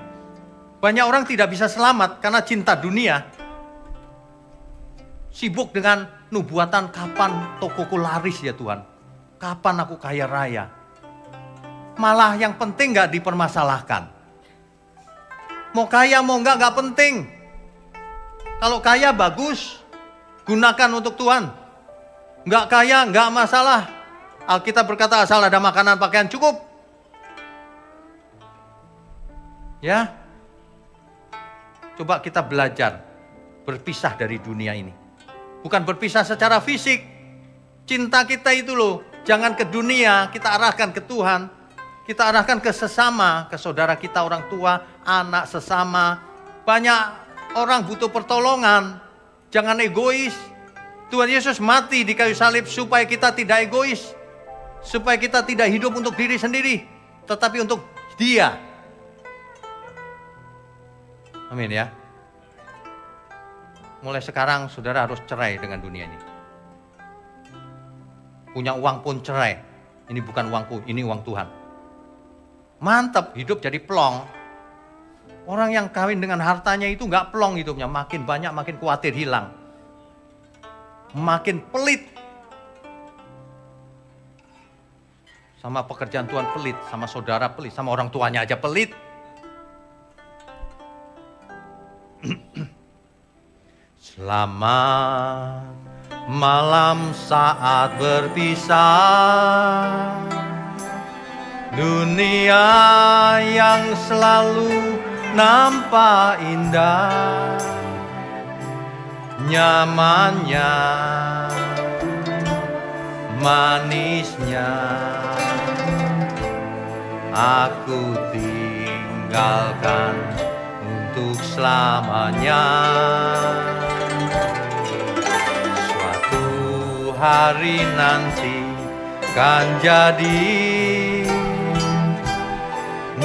Speaker 1: banyak orang tidak bisa selamat karena cinta dunia. Sibuk dengan nubuatan, kapan tokoku laris ya Tuhan? Kapan aku kaya raya? Malah yang penting gak dipermasalahkan. Mau kaya mau gak penting. Kalau kaya bagus, gunakan untuk Tuhan. Nggak kaya, nggak masalah. Alkitab berkata asal ada makanan, pakaian cukup. Ya, coba kita belajar berpisah dari dunia ini. Bukan berpisah secara fisik. Cinta kita itu loh, jangan ke dunia, kita arahkan ke Tuhan. Kita arahkan ke sesama, ke saudara kita, orang tua, anak sesama. Banyak orang butuh pertolongan. Jangan egois. Tuhan Yesus mati di kayu salib supaya kita tidak egois. Supaya kita tidak hidup untuk diri sendiri. Tetapi untuk Dia. Amin ya. Mulai sekarang saudara harus cerai dengan dunia ini. Punya uang pun cerai. Ini bukan uangku, ini uang Tuhan. Mantap, hidup jadi plong. Orang yang kawin dengan hartanya itu gak plong hidupnya. Makin banyak, makin khawatir hilang. Makin pelit. Sama pekerjaan Tuhan pelit, sama saudara pelit, sama orang tuanya aja pelit. Selamat malam saat berpisah. Dunia yang selalu nampak indah, nyamannya, manisnya, aku tinggalkan untuk selamanya. Suatu hari nanti kan jadi,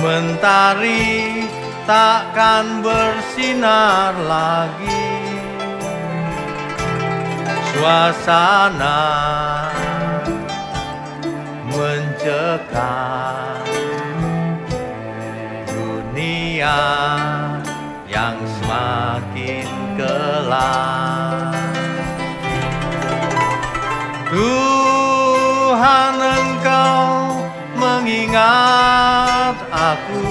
Speaker 1: mentari takkan bersinar lagi. Suasana mencekam, dunia yang semakin gelap. Tuhan, Engkau mengingat aku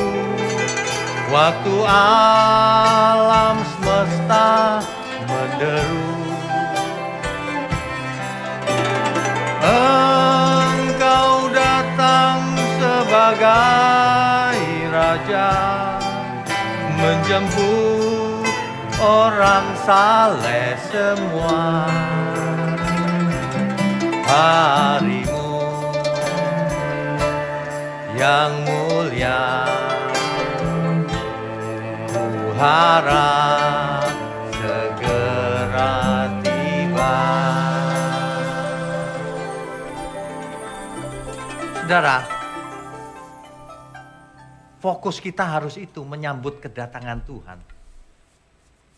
Speaker 1: waktu alam semesta menderu. Engkau datang sebagai sebagai raja menjemput orang saleh semua. Harimu yang mulia, ku harap segera tiba. Saudara, fokus kita harus itu, menyambut kedatangan Tuhan.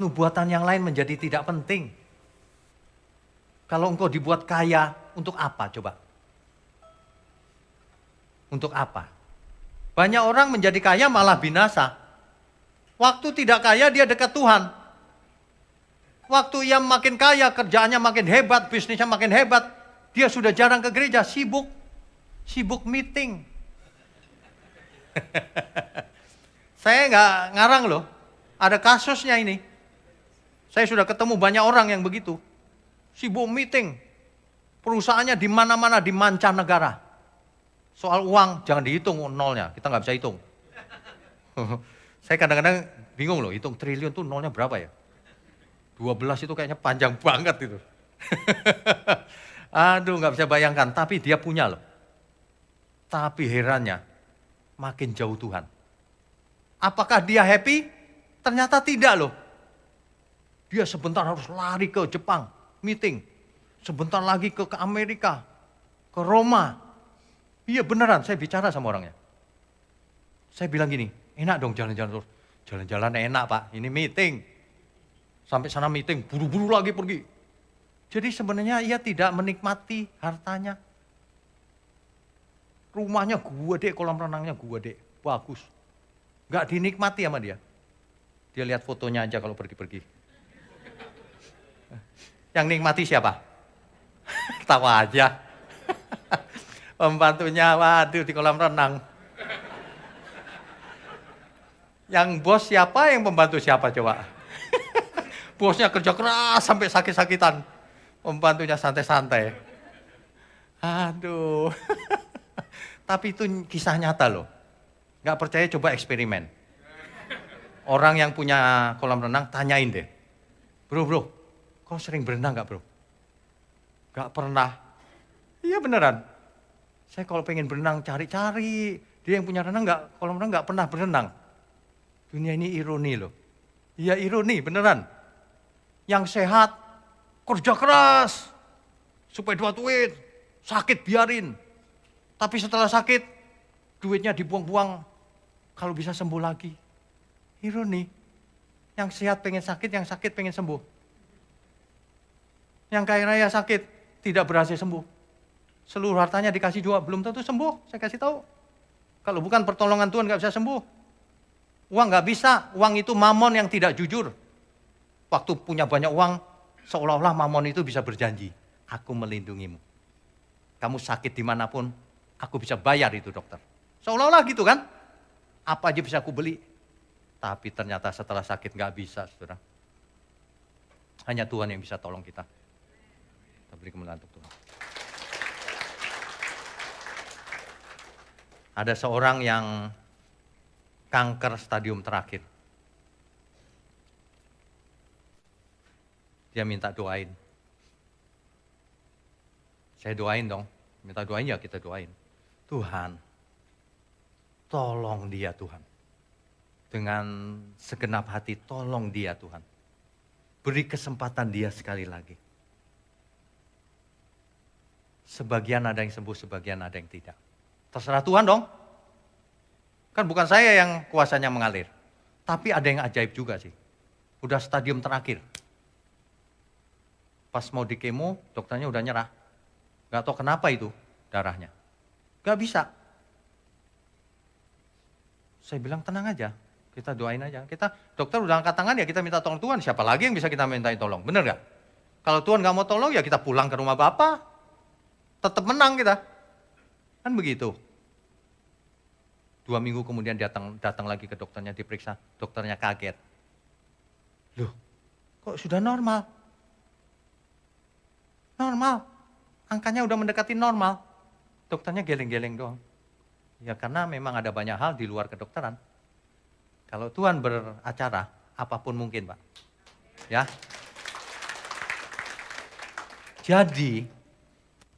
Speaker 1: Nubuatan yang lain menjadi tidak penting. Kalau engkau dibuat kaya, untuk apa coba? Untuk apa? Banyak orang menjadi kaya malah binasa. Waktu tidak kaya dia dekat Tuhan. Waktu ia makin kaya, kerjaannya makin hebat, bisnisnya makin hebat, dia sudah jarang ke gereja, sibuk meeting. Saya nggak ngarang loh, ada kasusnya ini. Saya sudah ketemu banyak orang yang begitu. Sibuk meeting. Perusahaannya di mana-mana, di mancanegara. Soal uang, jangan dihitung nolnya. Kita nggak bisa hitung. Saya kadang-kadang bingung loh, hitung triliun tuh nolnya berapa ya? 12 itu kayaknya panjang banget itu. Aduh, nggak bisa bayangkan. Tapi dia punya loh. Tapi herannya, makin jauh Tuhan. Apakah dia happy? Ternyata tidak loh. Dia sebentar harus lari ke Jepang, meeting. Sebentar lagi ke Amerika, ke Roma. Iya beneran, saya bicara sama orangnya. Saya bilang gini, enak dong jalan-jalan terus. Jalan-jalan enak Pak, ini meeting. Sampai sana meeting, buru-buru lagi pergi. Jadi sebenarnya ia tidak menikmati hartanya. Rumahnya gede, kolam renangnya gede, bagus. Gak dinikmati sama dia. Dia lihat fotonya aja kalau pergi-pergi. Yang nikmati siapa? Tawa aja. Pembantunya, waduh di kolam renang. Yang bos siapa, yang pembantu siapa coba? Bosnya kerja keras sampai sakit-sakitan. Pembantunya santai-santai. Aduh. Tapi itu kisah nyata loh. Gak percaya coba eksperimen. Orang yang punya kolam renang tanyain deh. Bro, kau sering berenang gak bro? Gak pernah. Iya beneran. Saya kalau pengen berenang cari-cari. Dia yang punya kolam renang gak pernah berenang. Dunia ini ironi loh. Iya ironi beneran. Yang sehat, kerja keras. Supaya dapat duit, sakit biarin. Tapi setelah sakit, duitnya dibuang-buang. Kalau bisa sembuh lagi. Ironi. Yang sehat pengen sakit, yang sakit pengen sembuh. Yang kaya raya sakit, tidak berhasil sembuh. Seluruh hartanya dikasih juga, belum tentu sembuh, saya kasih tahu. Kalau bukan pertolongan Tuhan gak bisa sembuh. Uang gak bisa, uang itu mamon yang tidak jujur. Waktu punya banyak uang, seolah-olah mamon itu bisa berjanji. Aku melindungimu. Kamu sakit dimanapun, aku bisa bayar itu dokter. Seolah-olah gitu kan. Apa aja bisa aku beli. Tapi ternyata setelah sakit gak bisa, saudara. Hanya Tuhan yang bisa tolong kita. Kita beri kemuliaan untuk Tuhan. Ada seorang yang kanker stadium terakhir. Dia minta doain. Saya doain dong. Minta doain ya kita doain. Tuhan, tolong dia Tuhan. Dengan segenap hati tolong dia Tuhan. Beri kesempatan dia sekali lagi. Sebagian ada yang sembuh, sebagian ada yang tidak. Terserah Tuhan dong. Kan bukan saya yang kuasanya mengalir. Tapi ada yang ajaib juga sih. Udah stadium terakhir. Pas mau di kemo, dokternya udah nyerah. Gak tahu kenapa itu darahnya. Gak bisa. Saya bilang tenang aja. Kita doain aja. Dokter udah angkat tangan ya kita minta tolong Tuhan. Siapa lagi yang bisa kita mintain tolong? Bener gak? Kalau Tuhan gak mau tolong ya kita pulang ke rumah Bapak. Tetap menang kita. Kan begitu. 2 minggu kemudian datang lagi ke dokternya diperiksa. Dokternya kaget. Loh, kok sudah normal? Normal. Angkanya udah mendekati normal. Dokternya geleng-geleng doang. Ya karena memang ada banyak hal di luar kedokteran. Kalau Tuhan beracara, apapun mungkin, Pak. Ya. Jadi,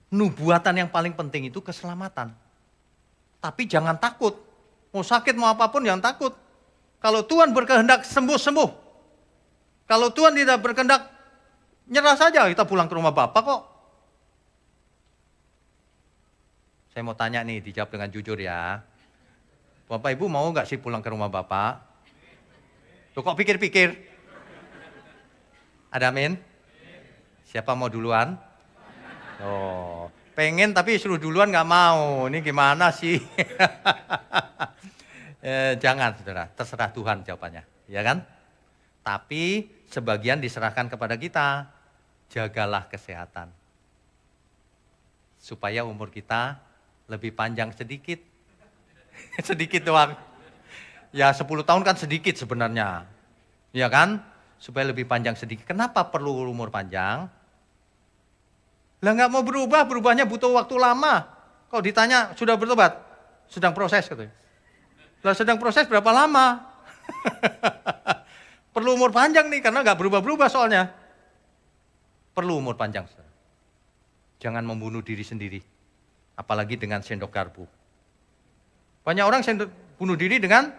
Speaker 1: nubuatan yang paling penting itu keselamatan. Tapi jangan takut. Mau sakit mau apapun jangan takut. Kalau Tuhan berkehendak sembuh-sembuh. Kalau Tuhan tidak berkehendak, nyerah saja, kita pulang ke rumah Bapak kok. Saya mau tanya nih, dijawab dengan jujur ya. Bapak Ibu mau nggak sih pulang ke rumah Bapak? Loh kok pikir-pikir? Ada amin? Siapa mau duluan? Oh, pengen tapi suruh duluan nggak mau. Ini gimana sih? Jangan saudara, terserah Tuhan jawabannya. Ya kan? Tapi sebagian diserahkan kepada kita. Jagalah kesehatan. Supaya umur kita lebih panjang sedikit. Sedikit doang. Ya 10 tahun kan sedikit sebenarnya. Ya kan? Supaya lebih panjang sedikit. Kenapa perlu umur panjang? Lah nggak mau berubah, berubahnya butuh waktu lama. Kalau ditanya, sudah bertobat? Sedang proses katanya. Lah sedang proses berapa lama? Perlu umur panjang nih, karena nggak berubah-berubah soalnya. Perlu umur panjang. Jangan membunuh diri sendiri. Apalagi dengan sendok garpu. Banyak orang bunuh diri dengan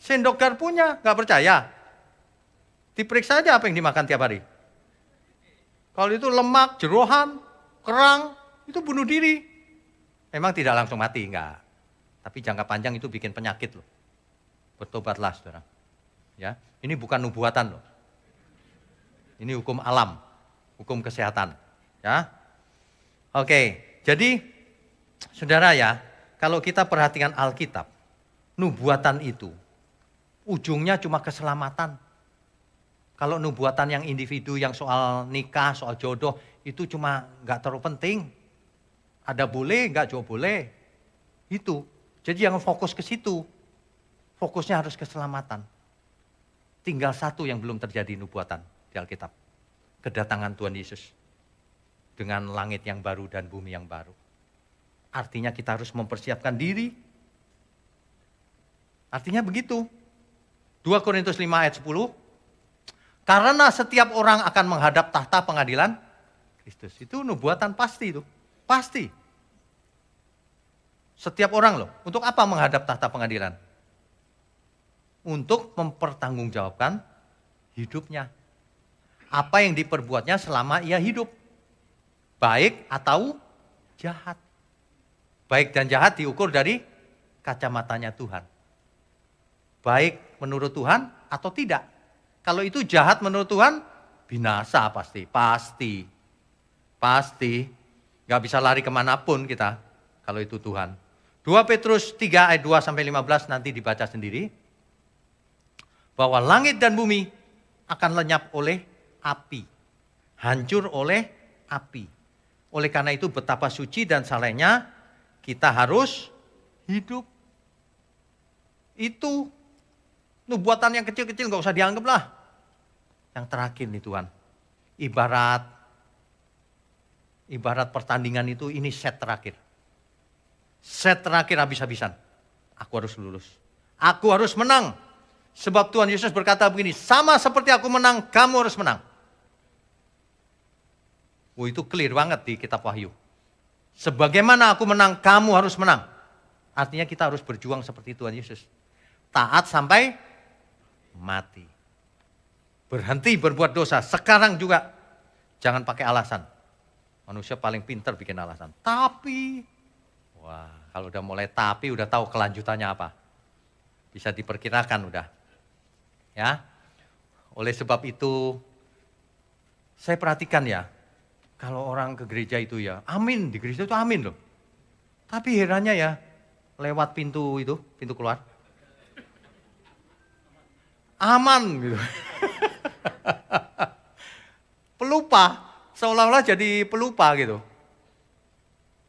Speaker 1: sendok garpunya, nggak percaya. Diperiksa aja apa yang dimakan tiap hari. Kalau itu lemak, jeroan, kerang, itu bunuh diri. Memang tidak langsung mati, enggak. Tapi jangka panjang itu bikin penyakit loh. Bertobatlah saudara. Ya, ini bukan nubuatan loh. Ini hukum alam, hukum kesehatan. Ya, oke. Jadi, saudara ya, kalau kita perhatikan Alkitab, nubuatan itu ujungnya cuma keselamatan. Kalau nubuatan yang individu, yang soal nikah, soal jodoh, itu cuma nggak terlalu penting. Ada boleh, nggak juga boleh. Itu. Jadi jangan fokus ke situ. Fokusnya harus keselamatan. Tinggal satu yang belum terjadi nubuatan di Alkitab. Kedatangan Tuhan Yesus. Dengan langit yang baru dan bumi yang baru. Artinya kita harus mempersiapkan diri. Artinya begitu. 2 Korintus 5 ayat 10. Karena setiap orang akan menghadap tahta pengadilan Kristus. Itu nubuatan pasti itu. Pasti. Setiap orang loh. Untuk apa menghadap tahta pengadilan? Untuk mempertanggungjawabkan hidupnya. Apa yang diperbuatnya selama ia hidup. Baik atau jahat. Baik dan jahat diukur dari kacamatanya Tuhan. Baik menurut Tuhan atau tidak. Kalau itu jahat menurut Tuhan, binasa pasti. Pasti. Gak bisa lari kemanapun kita kalau itu Tuhan. 2 Petrus 3 ayat 2-15 nanti dibaca sendiri. Bahwa langit dan bumi akan lenyap oleh api. Hancur oleh api. Oleh karena itu betapa suci dan salehnya kita harus hidup. Itu nubuatan yang kecil-kecil gak usah dianggap lah. Yang terakhir nih Tuhan. Ibarat pertandingan itu ini set terakhir. Set terakhir habis-habisan. Aku harus lulus. Aku harus menang. Sebab Tuhan Yesus berkata begini, sama seperti aku menang, kamu harus menang. Itu clear banget di kitab Wahyu. Sebagaimana aku menang, kamu harus menang. Artinya kita harus berjuang seperti Tuhan Yesus. Taat sampai mati. Berhenti berbuat dosa. Sekarang juga jangan pakai alasan. Manusia paling pintar bikin alasan. Tapi, wah kalau udah mulai tapi udah tahu kelanjutannya apa. Bisa diperkirakan udah. Ya. Oleh sebab itu, saya perhatikan ya. Kalau orang ke gereja itu ya, amin. Di gereja itu amin loh. Tapi herannya ya, lewat pintu itu, pintu keluar. Aman gitu. Pelupa, seolah-olah jadi pelupa gitu.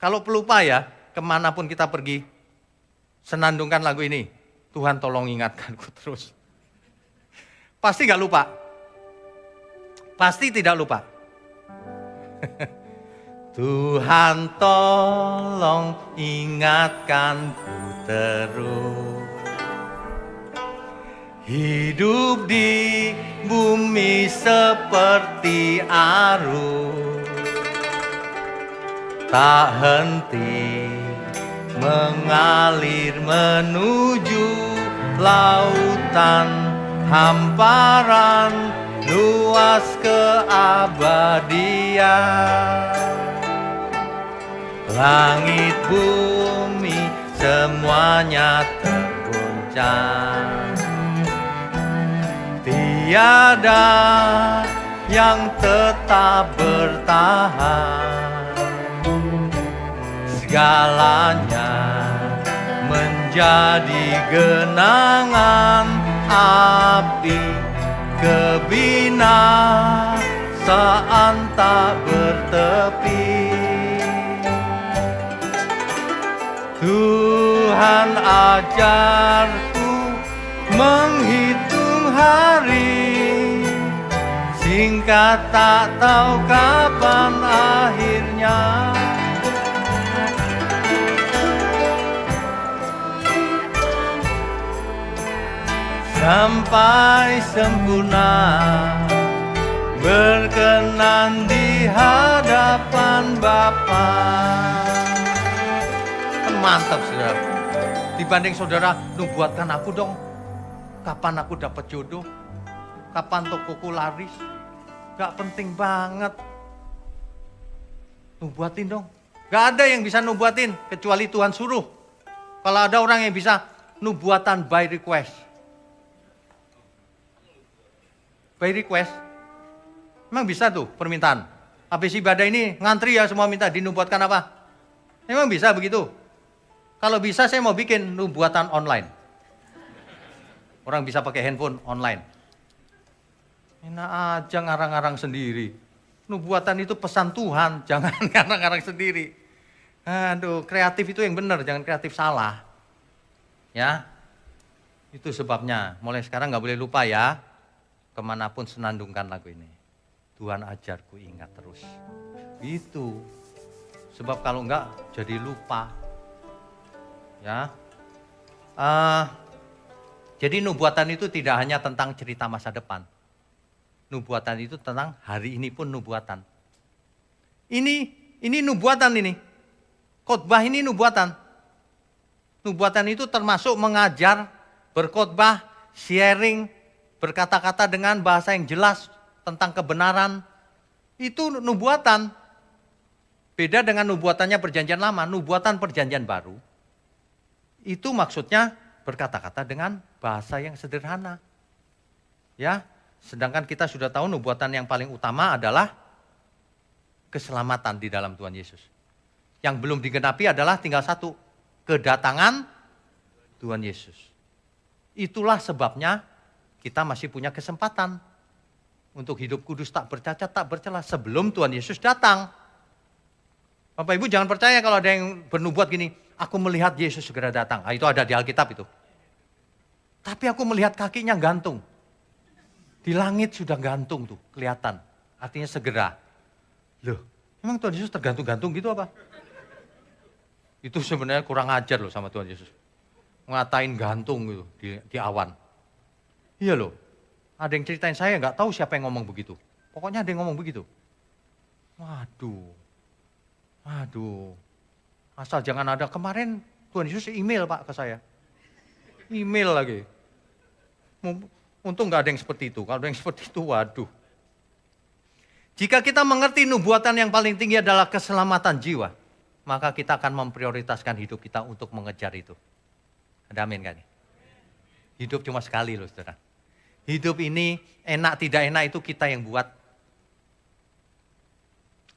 Speaker 1: Kalau pelupa ya, kemanapun kita pergi, senandungkan lagu ini. Tuhan tolong ingatkanku terus. Pasti gak lupa. Pasti tidak lupa. Tuhan tolong ingatkanku terus. Hidup di bumi seperti arus, tak henti mengalir menuju lautan hamparan luas keabadian. Langit bumi semuanya terguncang, tiada yang tetap bertahan. Segalanya menjadi genangan api, kebinasaan tak bertepi. Tuhan ajarku menghitung hari, singkat tak tahu kapan akhirnya. Sampai sempurna berkenan di hadapan Bapa. Mantap saudara. Dibanding saudara, nubuatkan aku dong. Kapan aku dapat jodoh? Kapan tokoku laris? Gak penting banget. Nubuatin dong. Gak ada yang bisa nubuatin kecuali Tuhan suruh. Kalau ada orang yang bisa nubuatan by request. By request. Memang bisa tuh permintaan. Habis ibadah ini ngantri ya semua minta dinubuatkan apa? Memang bisa begitu. Kalau bisa saya mau bikin nubuatan online. Orang bisa pakai handphone online. Enak aja ngarang-ngarang sendiri. Nubuatan itu pesan Tuhan, jangan ngarang-ngarang sendiri. Aduh, kreatif itu yang benar, jangan kreatif salah. Ya, itu sebabnya. Mulai sekarang gak boleh lupa ya. Kemanapun senandungkan lagu ini. Tuhan ajarku ingat terus. Itu. Sebab kalau enggak jadi lupa. Ya, jadi nubuatan itu tidak hanya tentang cerita masa depan. Nubuatan itu tentang hari ini pun nubuatan. Ini nubuatan ini. Khotbah ini nubuatan. Nubuatan itu termasuk mengajar, berkhotbah, sharing, berkata-kata dengan bahasa yang jelas tentang kebenaran. Itu nubuatan. Beda dengan nubuatannya perjanjian lama, nubuatan perjanjian baru. Itu maksudnya berkata-kata dengan bahasa yang sederhana. Ya, sedangkan kita sudah tahu nubuatan yang paling utama adalah keselamatan di dalam Tuhan Yesus. Yang belum digenapi adalah tinggal satu, kedatangan Tuhan Yesus. Itulah sebabnya kita masih punya kesempatan untuk hidup kudus tak bercacat, tak bercela sebelum Tuhan Yesus datang. Bapak Ibu jangan percaya kalau ada yang bernubuat gini, aku melihat Yesus segera datang. Itu ada di Alkitab itu. Tapi aku melihat kakinya gantung. Di langit sudah gantung tuh, kelihatan. Artinya segera. Loh, emang Tuhan Yesus tergantung-gantung gitu apa? Itu sebenarnya kurang ajar loh sama Tuhan Yesus. Ngatain gantung gitu di awan. Iya loh, ada yang ceritain saya nggak tahu siapa yang ngomong begitu. Pokoknya ada yang ngomong begitu. Waduh. Asal jangan ada, kemarin Tuhan Yesus email Pak ke saya. Email lagi. Untung nggak ada yang seperti itu. Kalau ada yang seperti itu, waduh. Jika kita mengerti nubuatan yang paling tinggi adalah keselamatan jiwa, maka kita akan memprioritaskan hidup kita untuk mengejar itu. Ada amin kan? Hidup cuma sekali loh saudara. Hidup ini enak tidak enak itu kita yang buat.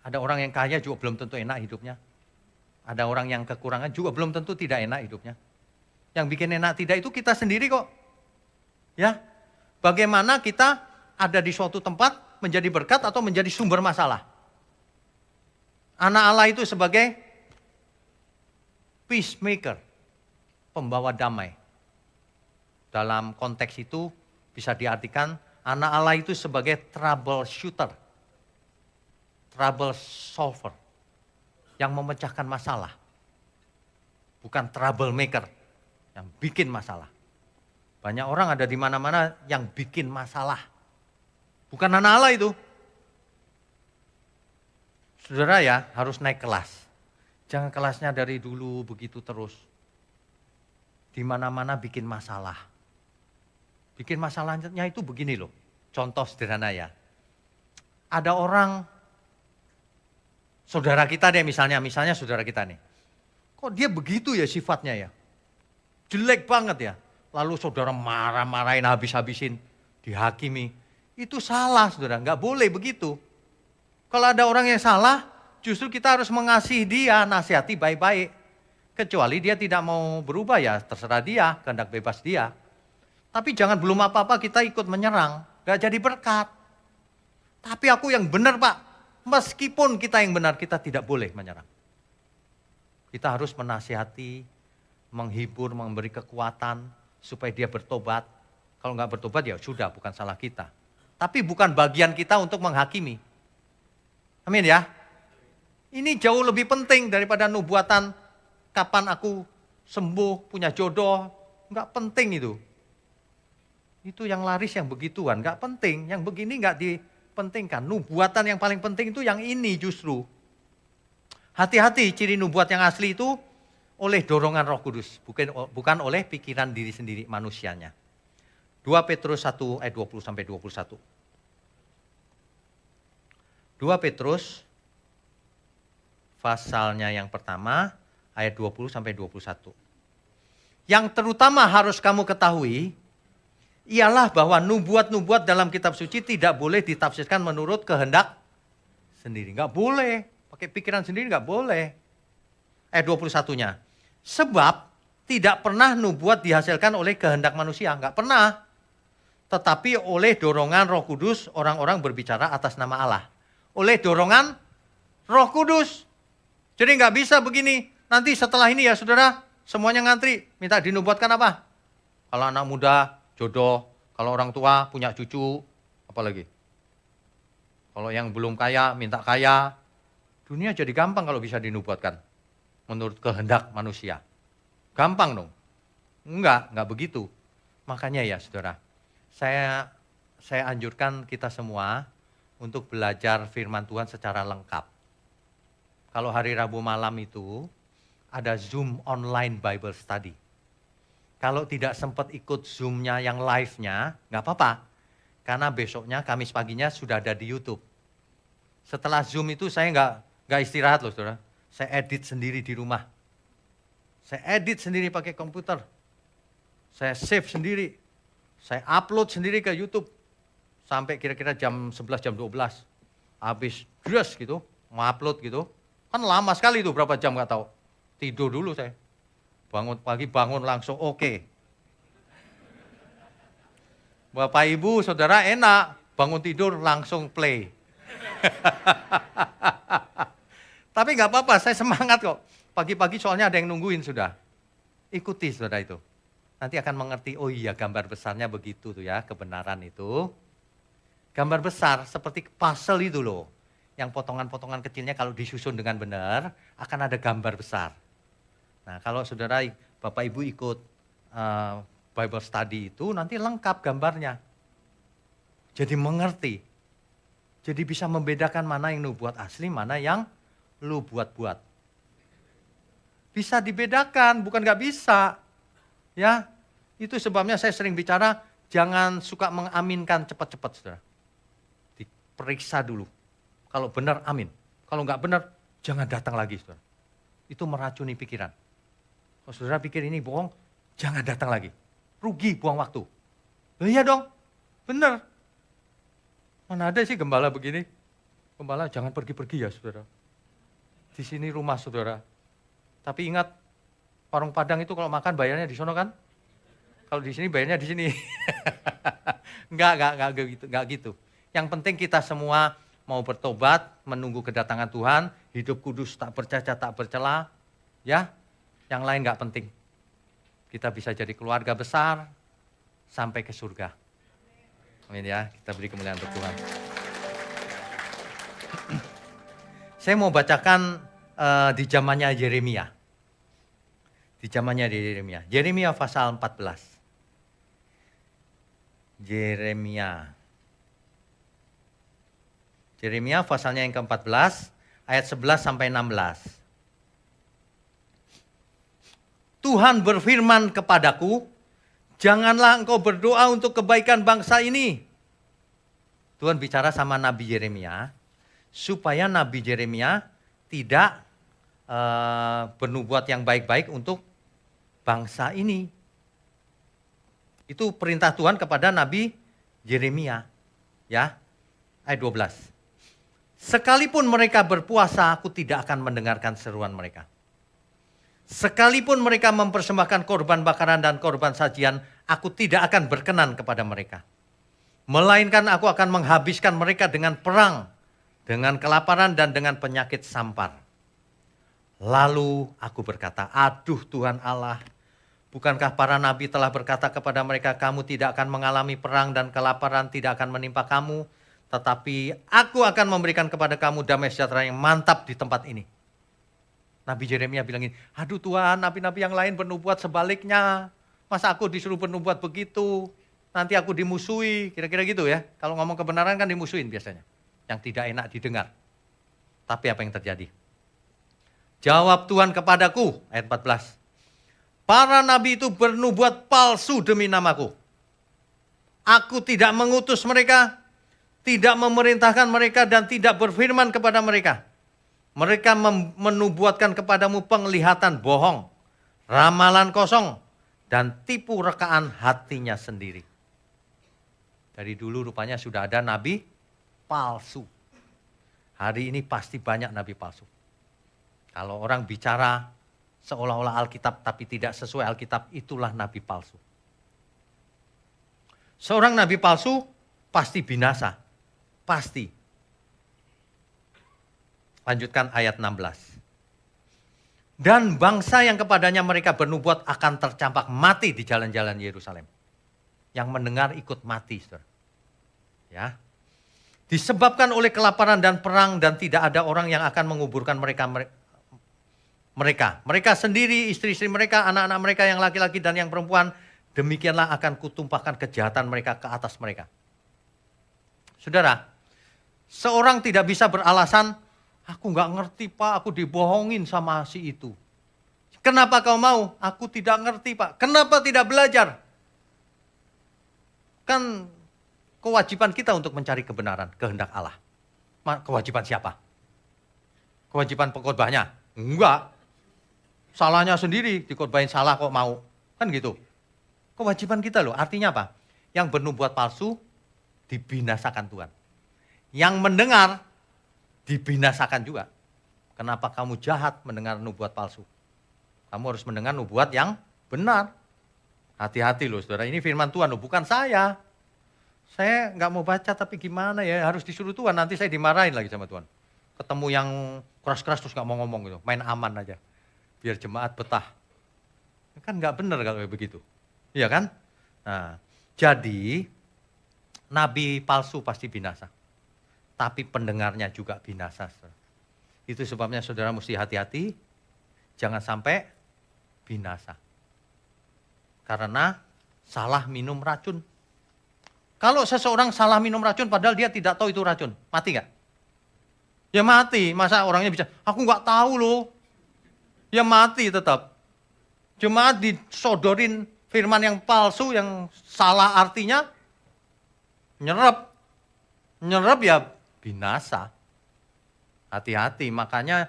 Speaker 1: Ada orang yang kaya juga belum tentu enak hidupnya. Ada orang yang kekurangan juga belum tentu tidak enak hidupnya. Yang bikin enak tidak itu kita sendiri kok. Ya, bagaimana kita ada di suatu tempat menjadi berkat atau menjadi sumber masalah. Anak Allah itu sebagai peacemaker, pembawa damai. Dalam konteks itu bisa diartikan anak Allah itu sebagai troubleshooter, trouble solver. yang memecahkan masalah. Bukan troublemaker yang bikin masalah. Banyak orang ada di mana-mana yang bikin masalah. Bukan anak Allah itu. Saudara ya harus naik kelas. Jangan kelasnya dari dulu begitu terus. Di mana-mana bikin masalah. Bikin masalahnya itu begini loh. Contoh sederhana ya. Ada orang, saudara kita deh misalnya saudara kita nih. Kok dia begitu ya sifatnya ya? Jelek banget ya. Lalu saudara marah-marahin habis-habisin, dihakimi. Itu salah saudara, nggak boleh begitu. Kalau ada orang yang salah, justru kita harus mengasihi dia, nasihati baik-baik. Kecuali dia tidak mau berubah ya, terserah dia, kehendak bebas dia. Tapi jangan belum apa-apa kita ikut menyerang, gak jadi berkat. Tapi aku yang benar Pak, meskipun kita yang benar, kita tidak boleh menyerang. Kita harus menasihati, menghibur, memberi kekuatan, supaya dia bertobat. Kalau nggak bertobat ya sudah, bukan salah kita. Tapi bukan bagian kita untuk menghakimi. Amin ya. Ini jauh lebih penting daripada nubuatan kapan aku sembuh, punya jodoh. Nggak penting itu. Itu yang laris yang begituan, nggak penting. Yang begini nggak dipentingkan. Nubuatan yang paling penting itu yang ini justru. Hati-hati ciri nubuat yang asli itu oleh dorongan Roh Kudus. Bukan oleh pikiran diri sendiri manusianya. 2 Petrus 1 ayat 20-21. 2 Petrus pasalnya yang pertama ayat 20-21. Yang terutama harus kamu ketahui ialah bahwa nubuat-nubuat dalam kitab suci tidak boleh ditafsirkan menurut kehendak sendiri. Enggak boleh, pakai pikiran sendiri enggak boleh. Ayat 21-nya. Sebab tidak pernah nubuat dihasilkan oleh kehendak manusia, enggak pernah. Tetapi oleh dorongan Roh Kudus orang-orang berbicara atas nama Allah. Oleh dorongan Roh Kudus. Jadi nggak bisa begini. Nanti setelah ini ya saudara, semuanya ngantri. Minta dinubuatkan apa? Kalau anak muda, jodoh. Kalau orang tua, punya cucu. Apalagi? Kalau yang belum kaya, minta kaya. Dunia jadi gampang kalau bisa dinubuatkan. Menurut kehendak manusia. Gampang dong. Enggak begitu. Makanya ya saudara, saya anjurkan kita semua untuk belajar firman Tuhan secara lengkap. Kalau hari Rabu malam itu ada Zoom online Bible Study. Kalau tidak sempat ikut Zoom-nya yang live-nya, nggak apa-apa. Karena besoknya, Kamis paginya sudah ada di YouTube. Setelah Zoom itu saya nggak istirahat loh saudara. Saya edit sendiri di rumah. Saya edit sendiri pakai komputer. Saya save sendiri. Saya upload sendiri ke YouTube. Sampai kira-kira jam 11, jam 12. Habis dress gitu, mau upload gitu. Kan lama sekali itu, berapa jam nggak tahu. Tidur dulu saya. Bangun pagi, bangun langsung oke. Bapak Ibu, saudara enak. Bangun tidur langsung play. Tapi nggak apa-apa, saya semangat kok. Pagi-pagi soalnya ada yang nungguin sudah. Ikuti saudara itu. Nanti akan mengerti, oh iya gambar besarnya begitu tuh ya, kebenaran itu. Gambar besar seperti puzzle itu loh. Yang potongan-potongan kecilnya kalau disusun dengan benar, akan ada gambar besar. Nah kalau saudara, Bapak Ibu ikut Bible Study itu, nanti lengkap gambarnya. Jadi mengerti. Jadi bisa membedakan mana yang nubuat asli, mana yang lu buat-buat. Bisa dibedakan, bukan nggak bisa. Ya, itu sebabnya saya sering bicara, jangan suka mengaminkan cepat-cepat saudara. Diperiksa dulu. Kalau benar, amin. Kalau nggak benar, jangan datang lagi saudara. Itu meracuni pikiran. Kalau saudara pikir ini bohong, jangan datang lagi. Rugi, buang waktu. Loh iya dong, benar. Mana ada sih gembala begini? Gembala jangan pergi-pergi ya saudara. Di sini rumah saudara. Tapi ingat, warung Padang itu kalau makan bayarnya di sono kan? Kalau di sini bayarnya di sini. Enggak gitu. Yang penting kita semua mau bertobat, menunggu kedatangan Tuhan, hidup kudus, tak bercacat, tak bercela. Ya, yang lain enggak penting. Kita bisa jadi keluarga besar sampai ke surga. Amin ya, kita beri kemuliaan untuk Tuhan. Saya mau bacakan di zamannya Yeremia. Di zamannya Yeremia. Yeremia pasal 14. Yeremia pasalnya yang ke-14 ayat 11 sampai 16. Tuhan berfirman kepadaku, janganlah engkau berdoa untuk kebaikan bangsa ini. Tuhan bicara sama Nabi Yeremia, supaya Nabi Yeremia tidak bernubuat yang baik-baik untuk bangsa ini. Itu perintah Tuhan kepada Nabi Yeremia. Ya, ayat 12. Sekalipun mereka berpuasa, aku tidak akan mendengarkan seruan mereka. Sekalipun mereka mempersembahkan korban bakaran dan korban sajian, aku tidak akan berkenan kepada mereka. Melainkan aku akan menghabiskan mereka dengan perang, dengan kelaparan dan dengan penyakit sampar. Lalu aku berkata, aduh Tuhan Allah, bukankah para nabi telah berkata kepada mereka, kamu tidak akan mengalami perang dan kelaparan tidak akan menimpa kamu, tetapi aku akan memberikan kepada kamu damai sejahtera yang mantap di tempat ini. Nabi Yeremia bilang gini, aduh Tuhan, nabi-nabi yang lain bernubuat sebaliknya. Masa aku disuruh bernubuat begitu? Nanti aku dimusuhi, kira-kira gitu ya. Kalau ngomong kebenaran kan dimusuhin biasanya. Yang tidak enak didengar. Tapi apa yang terjadi? Jawab Tuhan kepadaku, ayat 14. Para nabi itu bernubuat palsu demi namaku. Aku tidak mengutus mereka, tidak memerintahkan mereka dan tidak berfirman kepada mereka. Mereka menubuatkan kepadamu penglihatan bohong, ramalan kosong, dan tipu rekaan hatinya sendiri. Dari dulu rupanya sudah ada nabi palsu. Hari ini pasti banyak nabi palsu. Kalau orang bicara seolah-olah Alkitab tapi tidak sesuai Alkitab, itulah nabi palsu. Seorang nabi palsu pasti binasa. Pasti. Lanjutkan ayat 16. Dan bangsa yang kepadanya mereka bernubuat akan tercampak mati di jalan-jalan Yerusalem. Yang mendengar ikut mati, saudara. Ya. Disebabkan oleh kelaparan dan perang dan tidak ada orang yang akan menguburkan mereka. Mereka sendiri, istri-istri mereka, anak-anak mereka yang laki-laki dan yang perempuan, demikianlah akan kutumpahkan kejahatan mereka ke atas mereka. Saudara, seorang tidak bisa beralasan, aku nggak ngerti Pak, aku dibohongin sama si itu. Kenapa kau mau? Aku tidak ngerti Pak. Kenapa tidak belajar? Kan kewajiban kita untuk mencari kebenaran, kehendak Allah. Kewajiban siapa? Kewajiban pengkhotbahnya? Enggak. Salahnya sendiri, dikhotbahin salah kok mau. Kan gitu. Kewajiban kita loh, artinya apa? Yang bernubuat palsu, dibinasakan Tuhan. Yang mendengar, dibinasakan juga. Kenapa kamu jahat mendengar nubuat palsu? Kamu harus mendengar nubuat yang benar. Hati-hati loh saudara, ini firman Tuhan loh, bukan saya. Saya nggak mau baca tapi gimana ya, harus disuruh Tuhan, nanti saya dimarahin lagi sama Tuhan. Ketemu yang keras-keras terus nggak mau ngomong gitu, main aman aja. Biar jemaat betah. Kan nggak benar kalau begitu. Iya kan? Nah, jadi nabi palsu pasti binasa. Tapi pendengarnya juga binasa. Itu sebabnya saudara mesti hati-hati, jangan sampai binasa. Karena salah minum racun. Kalau seseorang salah minum racun padahal dia tidak tahu itu racun, mati nggak? Ya mati, masa orangnya bisa, aku nggak tahu loh. Ya mati tetap. Jemaat disodorin firman yang palsu, yang salah artinya, nyerap. Nyerap ya binasa. Hati-hati, makanya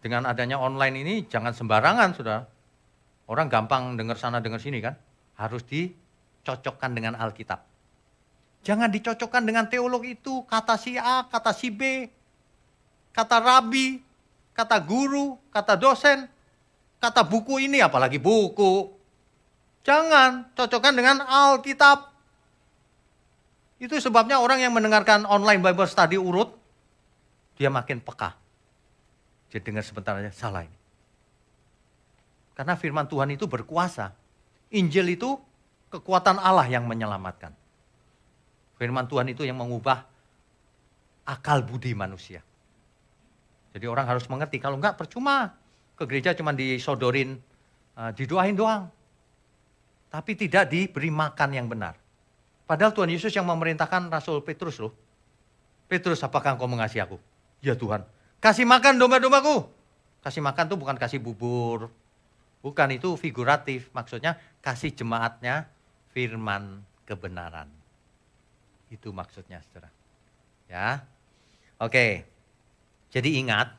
Speaker 1: dengan adanya online ini jangan sembarangan saudara. Orang gampang dengar sana dengar sini kan. Harus dicocokkan dengan Alkitab. Jangan dicocokkan dengan teolog itu, kata si A, kata si B, kata rabi, kata guru, kata dosen, kata buku ini, apalagi buku. Jangan, cocokkan dengan Alkitab. Itu sebabnya orang yang mendengarkan online Bible study urut, dia makin peka. Dia dengar sebentar aja, salah ini. Karena firman Tuhan itu berkuasa. Injil itu kekuatan Allah yang menyelamatkan. Firman Tuhan itu yang mengubah akal budi manusia. Jadi orang harus mengerti, kalau enggak percuma. Ke gereja cuma disodorin, didoain doang. Tapi tidak diberi makan yang benar. Padahal Tuhan Yesus yang memerintahkan Rasul Petrus loh. Petrus, apakah engkau mengasihi aku? Ya Tuhan, kasih makan domba-dombaku. Kasih makan tuh bukan kasih bubur. Bukan, itu figuratif. Maksudnya kasih jemaatnya firman kebenaran. Itu maksudnya, saudara. Ya, oke. Jadi ingat,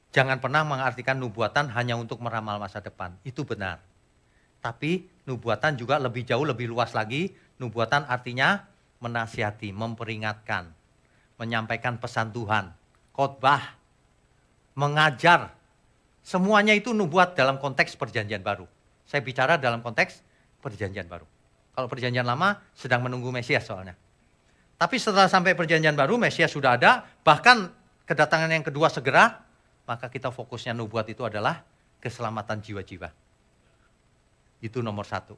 Speaker 1: jangan pernah mengartikan nubuatan hanya untuk meramal masa depan. Itu benar. Tapi nubuatan juga lebih jauh, lebih luas lagi. Nubuatan artinya menasihati, memperingatkan, menyampaikan pesan Tuhan, khotbah, mengajar. Semuanya itu nubuat dalam konteks perjanjian baru. Saya bicara dalam konteks perjanjian baru. Kalau perjanjian lama sedang menunggu Mesias soalnya. Tapi setelah sampai perjanjian baru, Mesias sudah ada, bahkan kedatangan yang kedua segera, maka kita fokusnya nubuat itu adalah keselamatan jiwa-jiwa. Itu nomor satu.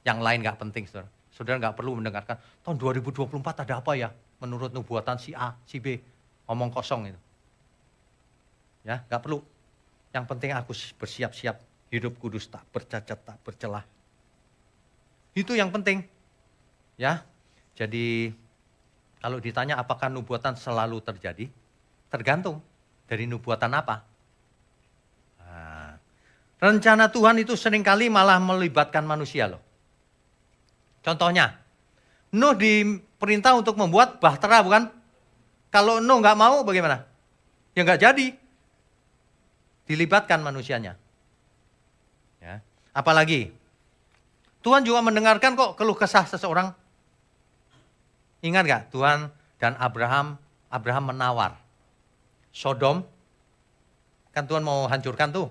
Speaker 1: Yang lain gak penting, saudara. Saudara gak perlu mendengarkan, tahun 2024 ada apa ya? Menurut nubuatan si A, si B, omong kosong itu. Ya, gak perlu. Yang penting aku bersiap-siap, hidup kudus, tak bercacat, tak bercelah. Itu yang penting. Ya, jadi kalau ditanya apakah nubuatan selalu terjadi, tergantung dari nubuatan apa. Nah, rencana Tuhan itu seringkali malah melibatkan manusia loh. Contohnya, Nuh diperintah untuk membuat bahtera bukan? Kalau Nuh nggak mau bagaimana? Ya nggak jadi. Dilibatkan manusianya. Ya. Apalagi, Tuhan juga mendengarkan kok keluh kesah seseorang. Ingat gak Tuhan dan Abraham menawar. Sodom, kan Tuhan mau hancurkan tuh.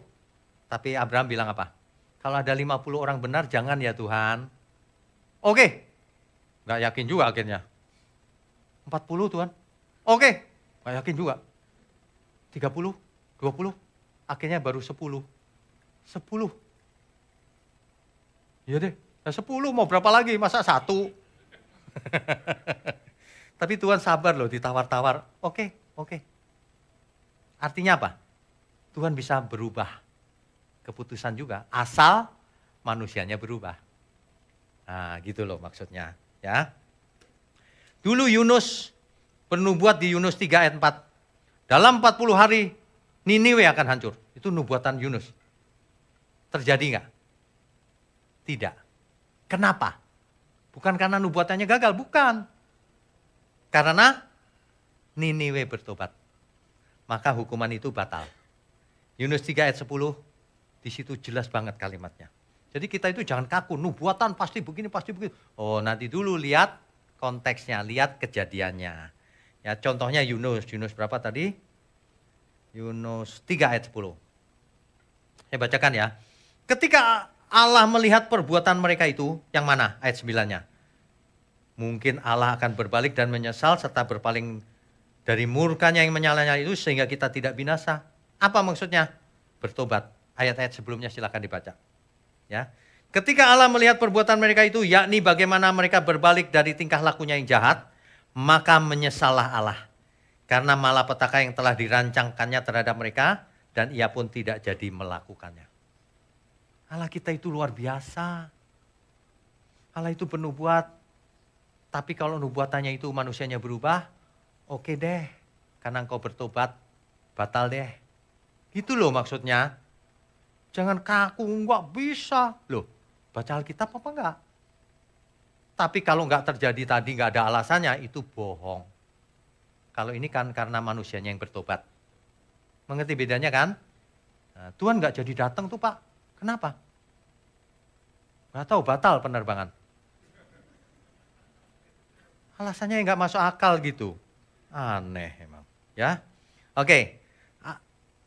Speaker 1: Tapi Abraham bilang apa? Kalau ada 50 orang benar jangan ya Tuhan. Oke, gak yakin juga akhirnya. 40 Tuhan. Oke, gak yakin juga. 30, 20, akhirnya baru 10. 10. Iya deh, 10 mau berapa lagi? Masa 1? Tapi Tuhan sabar loh, ditawar-tawar. Oke. Artinya apa? Tuhan bisa berubah keputusan juga, asal manusianya berubah. Nah gitu loh maksudnya. Ya. Dulu Yunus bernubuat di Yunus 3 ayat 4. Dalam 40 hari Niniwe akan hancur. Itu nubuatan Yunus. Terjadi enggak? Tidak. Kenapa? Bukan karena nubuatannya gagal, bukan. Karena Niniwe bertobat. Maka hukuman itu batal. Yunus 3 ayat 10, di situ jelas banget kalimatnya. Jadi kita itu jangan kaku, nubuatan pasti begini, pasti begitu. Oh nanti dulu lihat konteksnya, lihat kejadiannya. Ya contohnya Yunus berapa tadi? Yunus 3 ayat 10. Saya bacakan ya. Ketika Allah melihat perbuatan mereka itu, yang mana ayat 9-nya? Mungkin Allah akan berbalik dan menyesal serta berpaling dari murkanya yang menyalanya itu sehingga kita tidak binasa. Apa maksudnya? Bertobat. Ayat-ayat sebelumnya silakan dibaca. Ya. Ketika Allah melihat perbuatan mereka itu, yakni bagaimana mereka berbalik dari tingkah lakunya yang jahat, maka menyesallah Allah. Karena malapetaka yang telah dirancangkannya terhadap mereka, dan ia pun tidak jadi melakukannya. Allah kita itu luar biasa. Allah itu bernubuat. Tapi kalau nubuatannya itu manusianya berubah, oke deh. Karena engkau bertobat, batal deh. Gitu loh maksudnya. Jangan kaku, enggak bisa. Loh, baca Alkitab apa enggak? Tapi kalau enggak terjadi tadi, enggak ada alasannya, itu bohong. Kalau ini kan karena manusianya yang bertobat. Mengerti bedanya kan? Nah, Tuhan enggak jadi datang tuh Pak. Kenapa? Nggak tahu, batal penerbangan. Alasannya nggak masuk akal gitu. Aneh emang. Ya, oke.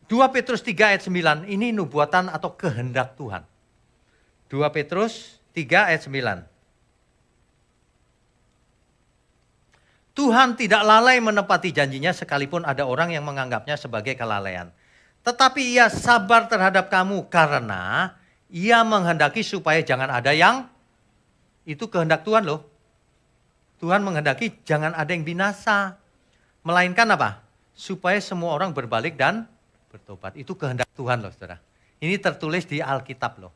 Speaker 1: 2 Petrus 3 ayat 9, ini nubuatan atau kehendak Tuhan. 2 Petrus 3 ayat 9. Tuhan tidak lalai menepati janjinya sekalipun ada orang yang menganggapnya sebagai kelalaian. Tetapi ia sabar terhadap kamu karena ia menghendaki supaya jangan ada yang, itu kehendak Tuhan loh. Tuhan menghendaki jangan ada yang binasa. Melainkan apa? supaya semua orang berbalik dan bertobat. Itu kehendak Tuhan loh saudara. Ini tertulis di Alkitab loh.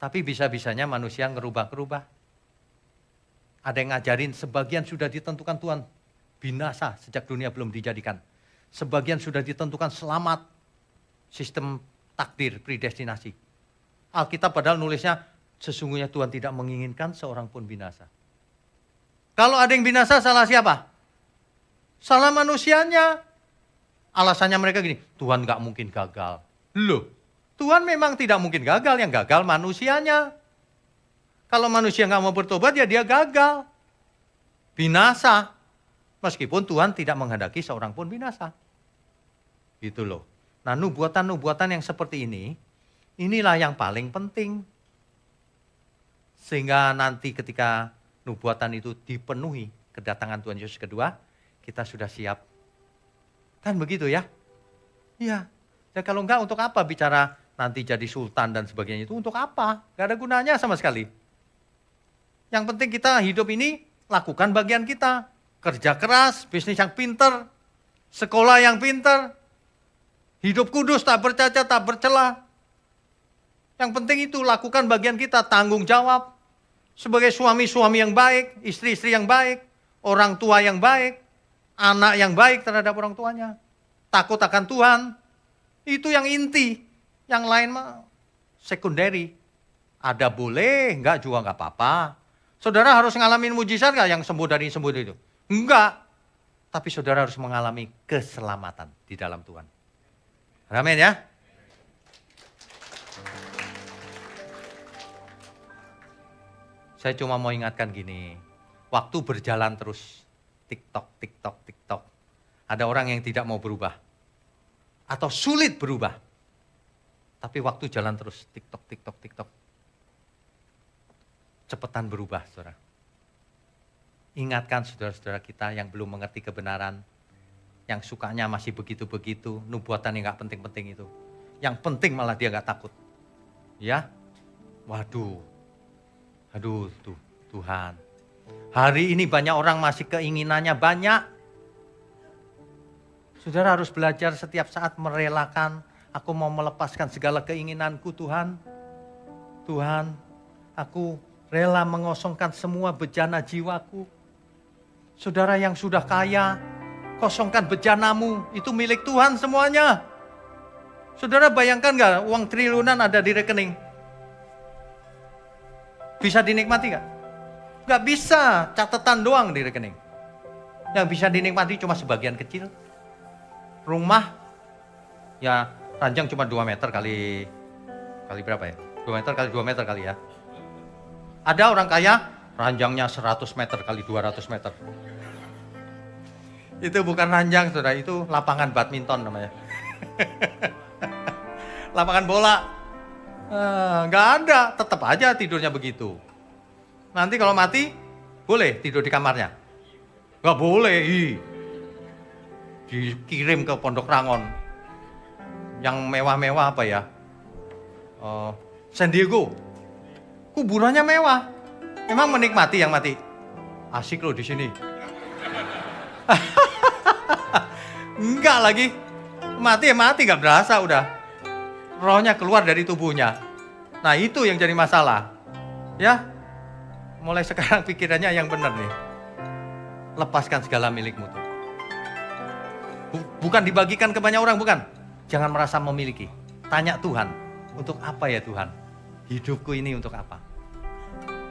Speaker 1: Tapi bisa-bisanya manusia ngerubah-kerubah. Ada yang ngajarin sebagian sudah ditentukan Tuhan binasa sejak dunia belum dijadikan. Sebagian sudah ditentukan selamat. Sistem takdir, predestinasi. Alkitab padahal nulisnya sesungguhnya Tuhan tidak menginginkan seorang pun binasa. Kalau ada yang binasa salah siapa? Salah manusianya. Alasannya mereka gini, Tuhan gak mungkin gagal. Loh, Tuhan memang tidak mungkin gagal, yang gagal manusianya. Kalau manusia gak mau bertobat ya dia gagal. Binasa. Meskipun Tuhan tidak menghendaki seorang pun binasa. Gitu loh. Nah nubuatan-nubuatan yang seperti ini, inilah yang paling penting. Sehingga nanti ketika nubuatan itu dipenuhi, kedatangan Tuhan Yesus kedua, kita sudah siap. Kan begitu ya? Iya. Ya kalau enggak untuk apa bicara nanti jadi sultan dan sebagainya itu, untuk apa? Gak ada gunanya sama sekali. Yang penting kita hidup ini lakukan bagian kita. Kerja keras, bisnis yang pinter, sekolah yang pinter, hidup kudus, tak bercacat, tak bercela. Yang penting itu lakukan bagian kita, tanggung jawab. Sebagai suami-suami yang baik, istri-istri yang baik, orang tua yang baik, anak yang baik terhadap orang tuanya. Takut akan Tuhan, itu yang inti. Yang lain mah sekunderi. Ada boleh, enggak juga enggak apa-apa. Saudara harus ngalamin mujizat enggak yang sembuh dari itu? Enggak. Tapi saudara harus mengalami keselamatan di dalam Tuhan. Amin ya. Saya cuma mau ingatkan gini. Waktu berjalan terus. TikTok. Ada orang yang tidak mau berubah. Atau sulit berubah. Tapi waktu jalan terus. TikTok. Cepetan berubah, saudara. Ingatkan saudara-saudara kita yang belum mengerti kebenaran. Yang sukanya masih begitu-begitu. Nubuatan yang gak penting-penting itu. Yang penting malah dia gak takut. Ya. Waduh. Aduh, Tuhan. Hari ini banyak orang masih keinginannya banyak. Saudara harus belajar setiap saat merelakan. Aku mau melepaskan segala keinginanku Tuhan. Tuhan, aku rela mengosongkan semua bejana jiwaku. Saudara yang sudah kaya, kosongkan bejanamu. Itu milik Tuhan semuanya. Saudara bayangkan gak uang triliunan ada di rekening? Bisa dinikmati gak? Gak bisa, catatan doang di rekening. Yang bisa dinikmati cuma sebagian kecil. Rumah, ya ranjang cuma 2 meter kali berapa ya? 2 meter kali 2 meter kali ya. Ada orang kaya, ranjangnya 100 meter kali 200 meter. Itu bukan ranjang, saudara, itu lapangan badminton namanya. Lapangan bola. Nggak ada, tetap aja tidurnya begitu. Nanti kalau mati, boleh tidur di kamarnya? Nggak boleh, dikirim ke Pondok Rangon. Yang mewah-mewah apa ya? San Diego. Kuburannya mewah. Emang menikmati yang mati? Asik loh di sini. Enggak lagi. Mati gak berasa udah. Rohnya keluar dari tubuhnya. Nah itu yang jadi masalah. Ya. Mulai sekarang pikirannya yang benar nih. Lepaskan segala milikmu tuh. Bukan dibagikan ke banyak orang, bukan. Jangan merasa memiliki. Tanya Tuhan, untuk apa ya Tuhan? Hidupku ini untuk apa?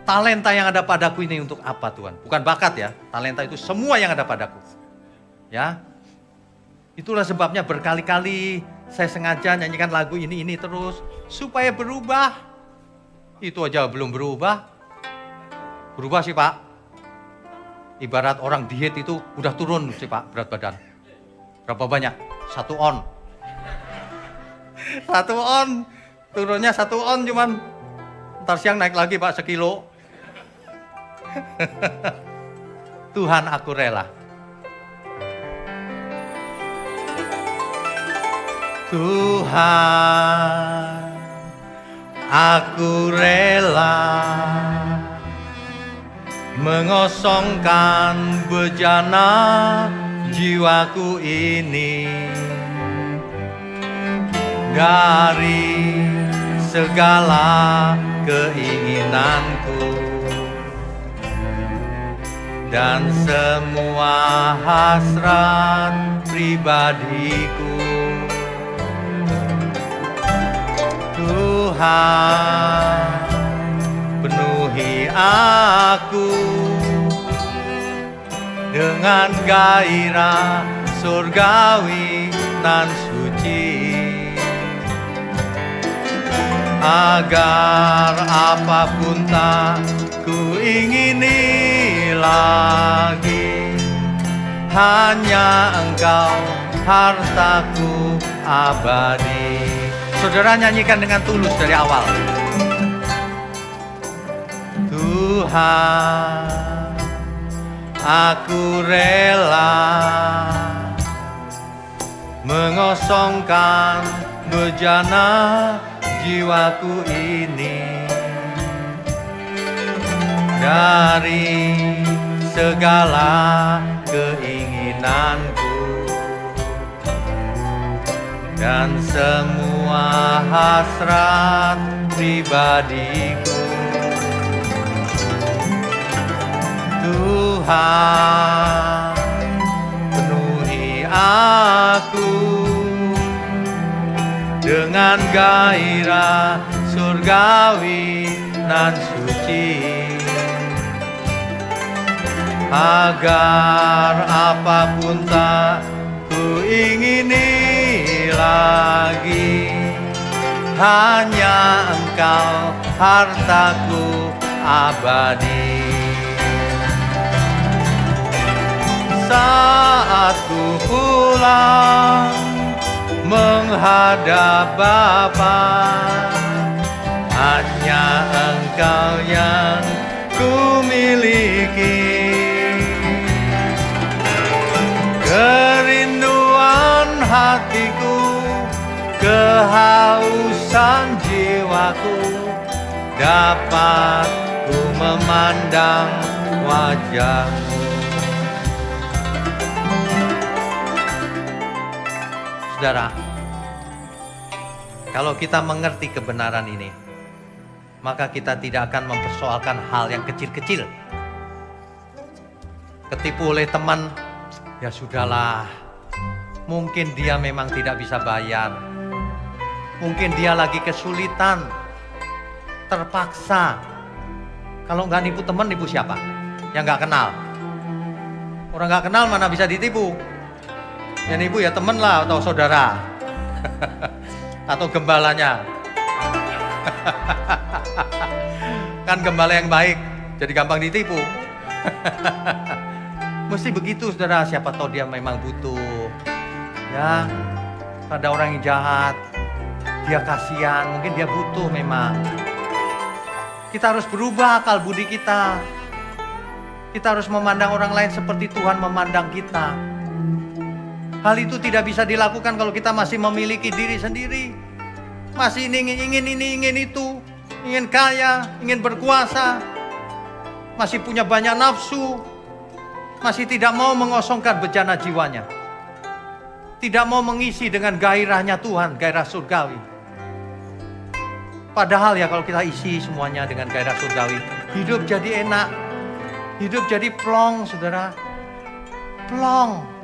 Speaker 1: Talenta yang ada padaku ini untuk apa Tuhan? Bukan bakat ya, talenta itu semua yang ada padaku. Ya, itulah sebabnya berkali-kali saya sengaja nyanyikan lagu ini terus. Supaya berubah. Itu aja belum berubah. Berubah sih Pak. Ibarat orang diet itu udah turun sih Pak berat badan. Berapa banyak? 1 on. 1 on. Turunnya 1 on cuman. Ntar siang naik lagi Pak 1 kilo. Tuhan aku rela. Tuhan aku rela mengosongkan bejana jiwaku ini dari segala keinginanku dan semua hasrat pribadiku. Tuhan, penuhi aku dengan gairah surgawi nan suci, agar apapun tak ku ingini lagi, hanya Engkau hartaku abadi. Saudara nyanyikan dengan tulus dari awal. Tuhan, aku rela mengosongkan bejana jiwaku ini dari segala keinginanku dan semua hasrat pribadiku. Tuhan, penuhi aku dengan gairah surgawi nan suci, agar apapun tak ku ingini lagi, hanya Engkau hartaku abadi. Saat ku pulang menghadap Bapa, hanya Engkau yang ku miliki. Kerinduan hatiku, kehausan jiwaku, dapat ku memandang wajah-Mu. Saudara, kalau kita mengerti kebenaran ini, maka kita tidak akan mempersoalkan hal yang kecil-kecil. Ketipu oleh teman, ya sudahlah. Mungkin dia memang tidak bisa bayar. Mungkin dia lagi kesulitan, terpaksa. Kalau nggak nipu teman, nipu siapa? Yang nggak kenal. Orang nggak kenal mana bisa ditipu? Yang nipu ya teman lah, atau saudara, atau gembalanya. Kan gembala yang baik, jadi gampang ditipu. Mesti begitu saudara, siapa tahu dia memang butuh. Ya, ada orang yang jahat, dia kasihan, mungkin dia butuh memang. Kita harus berubah akal budi kita. Kita harus memandang orang lain seperti Tuhan memandang kita. Hal itu tidak bisa dilakukan kalau kita masih memiliki diri sendiri. Masih ingin ini, ingin itu. Ingin kaya, ingin berkuasa. Masih punya banyak nafsu. Masih tidak mau mengosongkan bejana jiwanya. Tidak mau mengisi dengan gairahnya Tuhan, gairah surgawi. Padahal ya kalau kita isi semuanya dengan gairah surgawi, hidup jadi enak. Hidup jadi plong, saudara. Plong.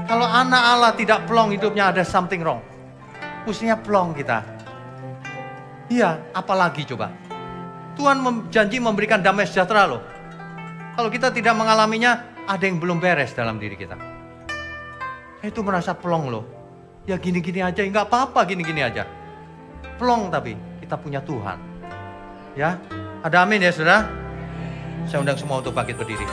Speaker 1: Kalau anak Allah tidak plong hidupnya, ada something wrong. Mestinya plong kita. Iya, apalagi coba. Tuhan janji memberikan damai sejahtera loh. Kalau kita tidak mengalaminya, ada yang belum beres dalam diri kita. Itu merasa plong loh. Ya gini-gini aja, nggak apa-apa gini-gini aja. Plong tapi kita punya Tuhan. Ya, ada amin ya saudara. Saya undang semua untuk bangkit berdiri.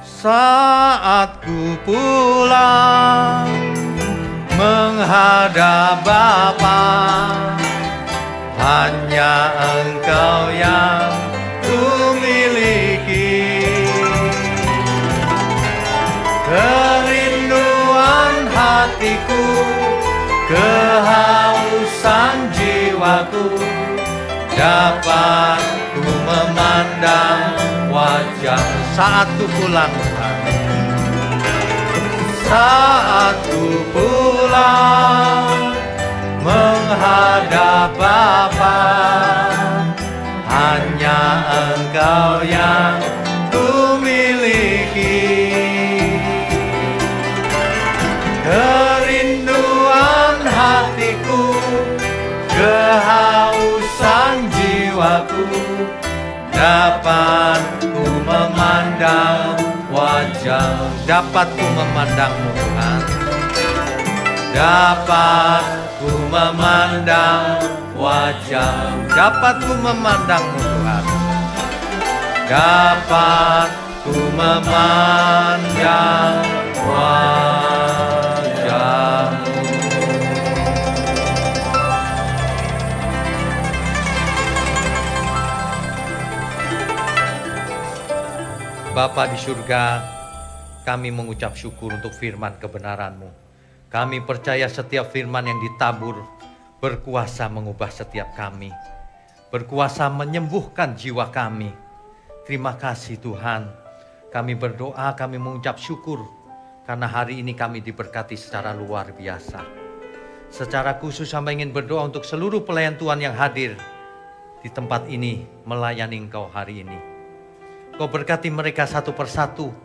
Speaker 1: Saat ku pulang menghadap Bapa, hanya Engkau yang ku miliki. Kerinduan hatiku, kehausan jiwaku, dapat ku ku memandang wajah saat ku pulang Tuhan. Saat ku pulang menghadap Bapa, hanya Engkau yang ku miliki. Kerinduan hatiku, kehausan jiwaku, dapat ku memandang wajah, dapat ku memandangmu Tuhan. Dapat ku memandang wajah, dapat ku memandangmu Tuhan. Dapat ku memandang wajah-Mu. Bapa di surga, kami mengucap syukur untuk firman kebenaran-Mu. Kami percaya setiap firman yang ditabur berkuasa mengubah setiap kami, berkuasa menyembuhkan jiwa kami. Terima kasih Tuhan. Kami berdoa, kami mengucap syukur karena hari ini kami diberkati secara luar biasa. Secara khusus hamba ingin berdoa untuk seluruh pelayan Tuhan yang hadir di tempat ini melayani Engkau hari ini. Kau berkati mereka satu persatu,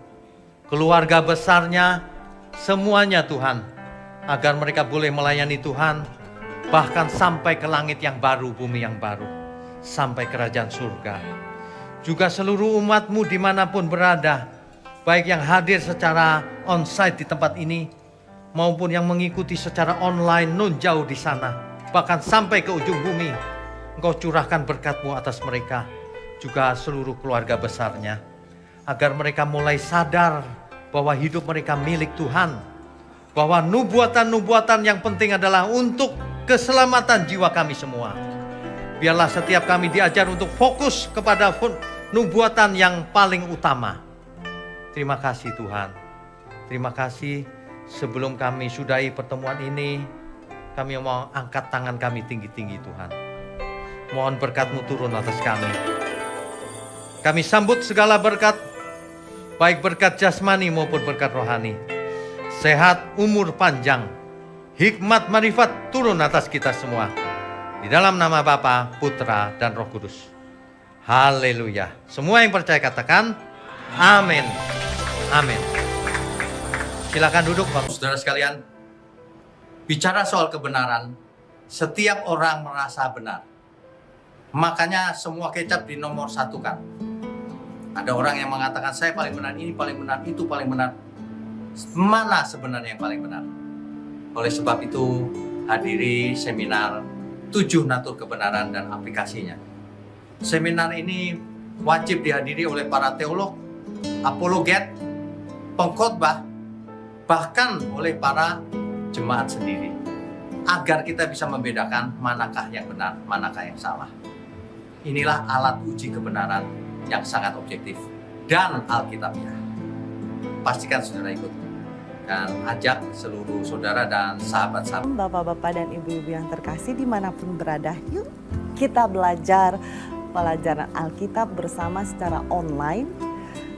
Speaker 1: keluarga besarnya, semuanya Tuhan, agar mereka boleh melayani Tuhan, bahkan sampai ke langit yang baru, bumi yang baru, sampai kerajaan surga. Juga seluruh umat-Mu dimanapun berada, baik yang hadir secara on-site di tempat ini, maupun yang mengikuti secara online non jauh di sana, bahkan sampai ke ujung bumi. Engkau curahkan berkat-Mu atas mereka, juga seluruh keluarga besarnya, agar mereka mulai sadar bahwa hidup mereka milik Tuhan, bahwa nubuatan-nubuatan yang penting adalah untuk keselamatan jiwa kami semua. Biarlah setiap kami diajar untuk fokus kepada nubuatan yang paling utama. Terima kasih Tuhan. Terima kasih. Sebelum kami sudahi pertemuan ini, kami mau angkat tangan kami tinggi-tinggi Tuhan. Mohon berkat-Mu turun atas kami. Kami sambut segala berkat, baik berkat jasmani maupun berkat rohani. Sehat, umur panjang, hikmat, marifat turun atas kita semua. Di dalam nama Bapa, Putra, dan Roh Kudus. Haleluya. Semua yang percaya katakan, amin. Amin. Silakan duduk Bapak Saudara sekalian. Bicara soal kebenaran, setiap orang merasa benar. Makanya semua kecap dinomor satukan. Ada orang yang mengatakan saya paling benar, ini paling benar, itu paling benar. Mana sebenarnya yang paling benar? Oleh sebab itu hadiri seminar 7 natur kebenaran dan aplikasinya. Seminar ini wajib dihadiri oleh para teolog, apologet, pengkhotbah, bahkan oleh para jemaat sendiri. Agar kita bisa membedakan manakah yang benar, manakah yang salah. Inilah alat uji kebenaran yang sangat objektif dan alkitabiah. Pastikan saudara ikut dan ajak seluruh saudara dan sahabat-sahabat.
Speaker 2: Bapak-bapak dan ibu-ibu yang terkasih dimanapun berada, yuk kita belajar pelajaran Alkitab bersama secara online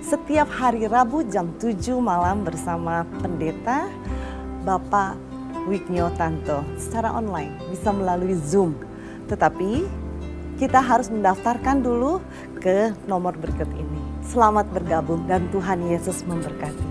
Speaker 2: setiap hari Rabu jam 7 malam bersama pendeta Bapak Wignio Tanto secara online, bisa melalui Zoom. Tetapi kita harus mendaftarkan dulu ke nomor berikut ini. Selamat bergabung dan Tuhan Yesus memberkati.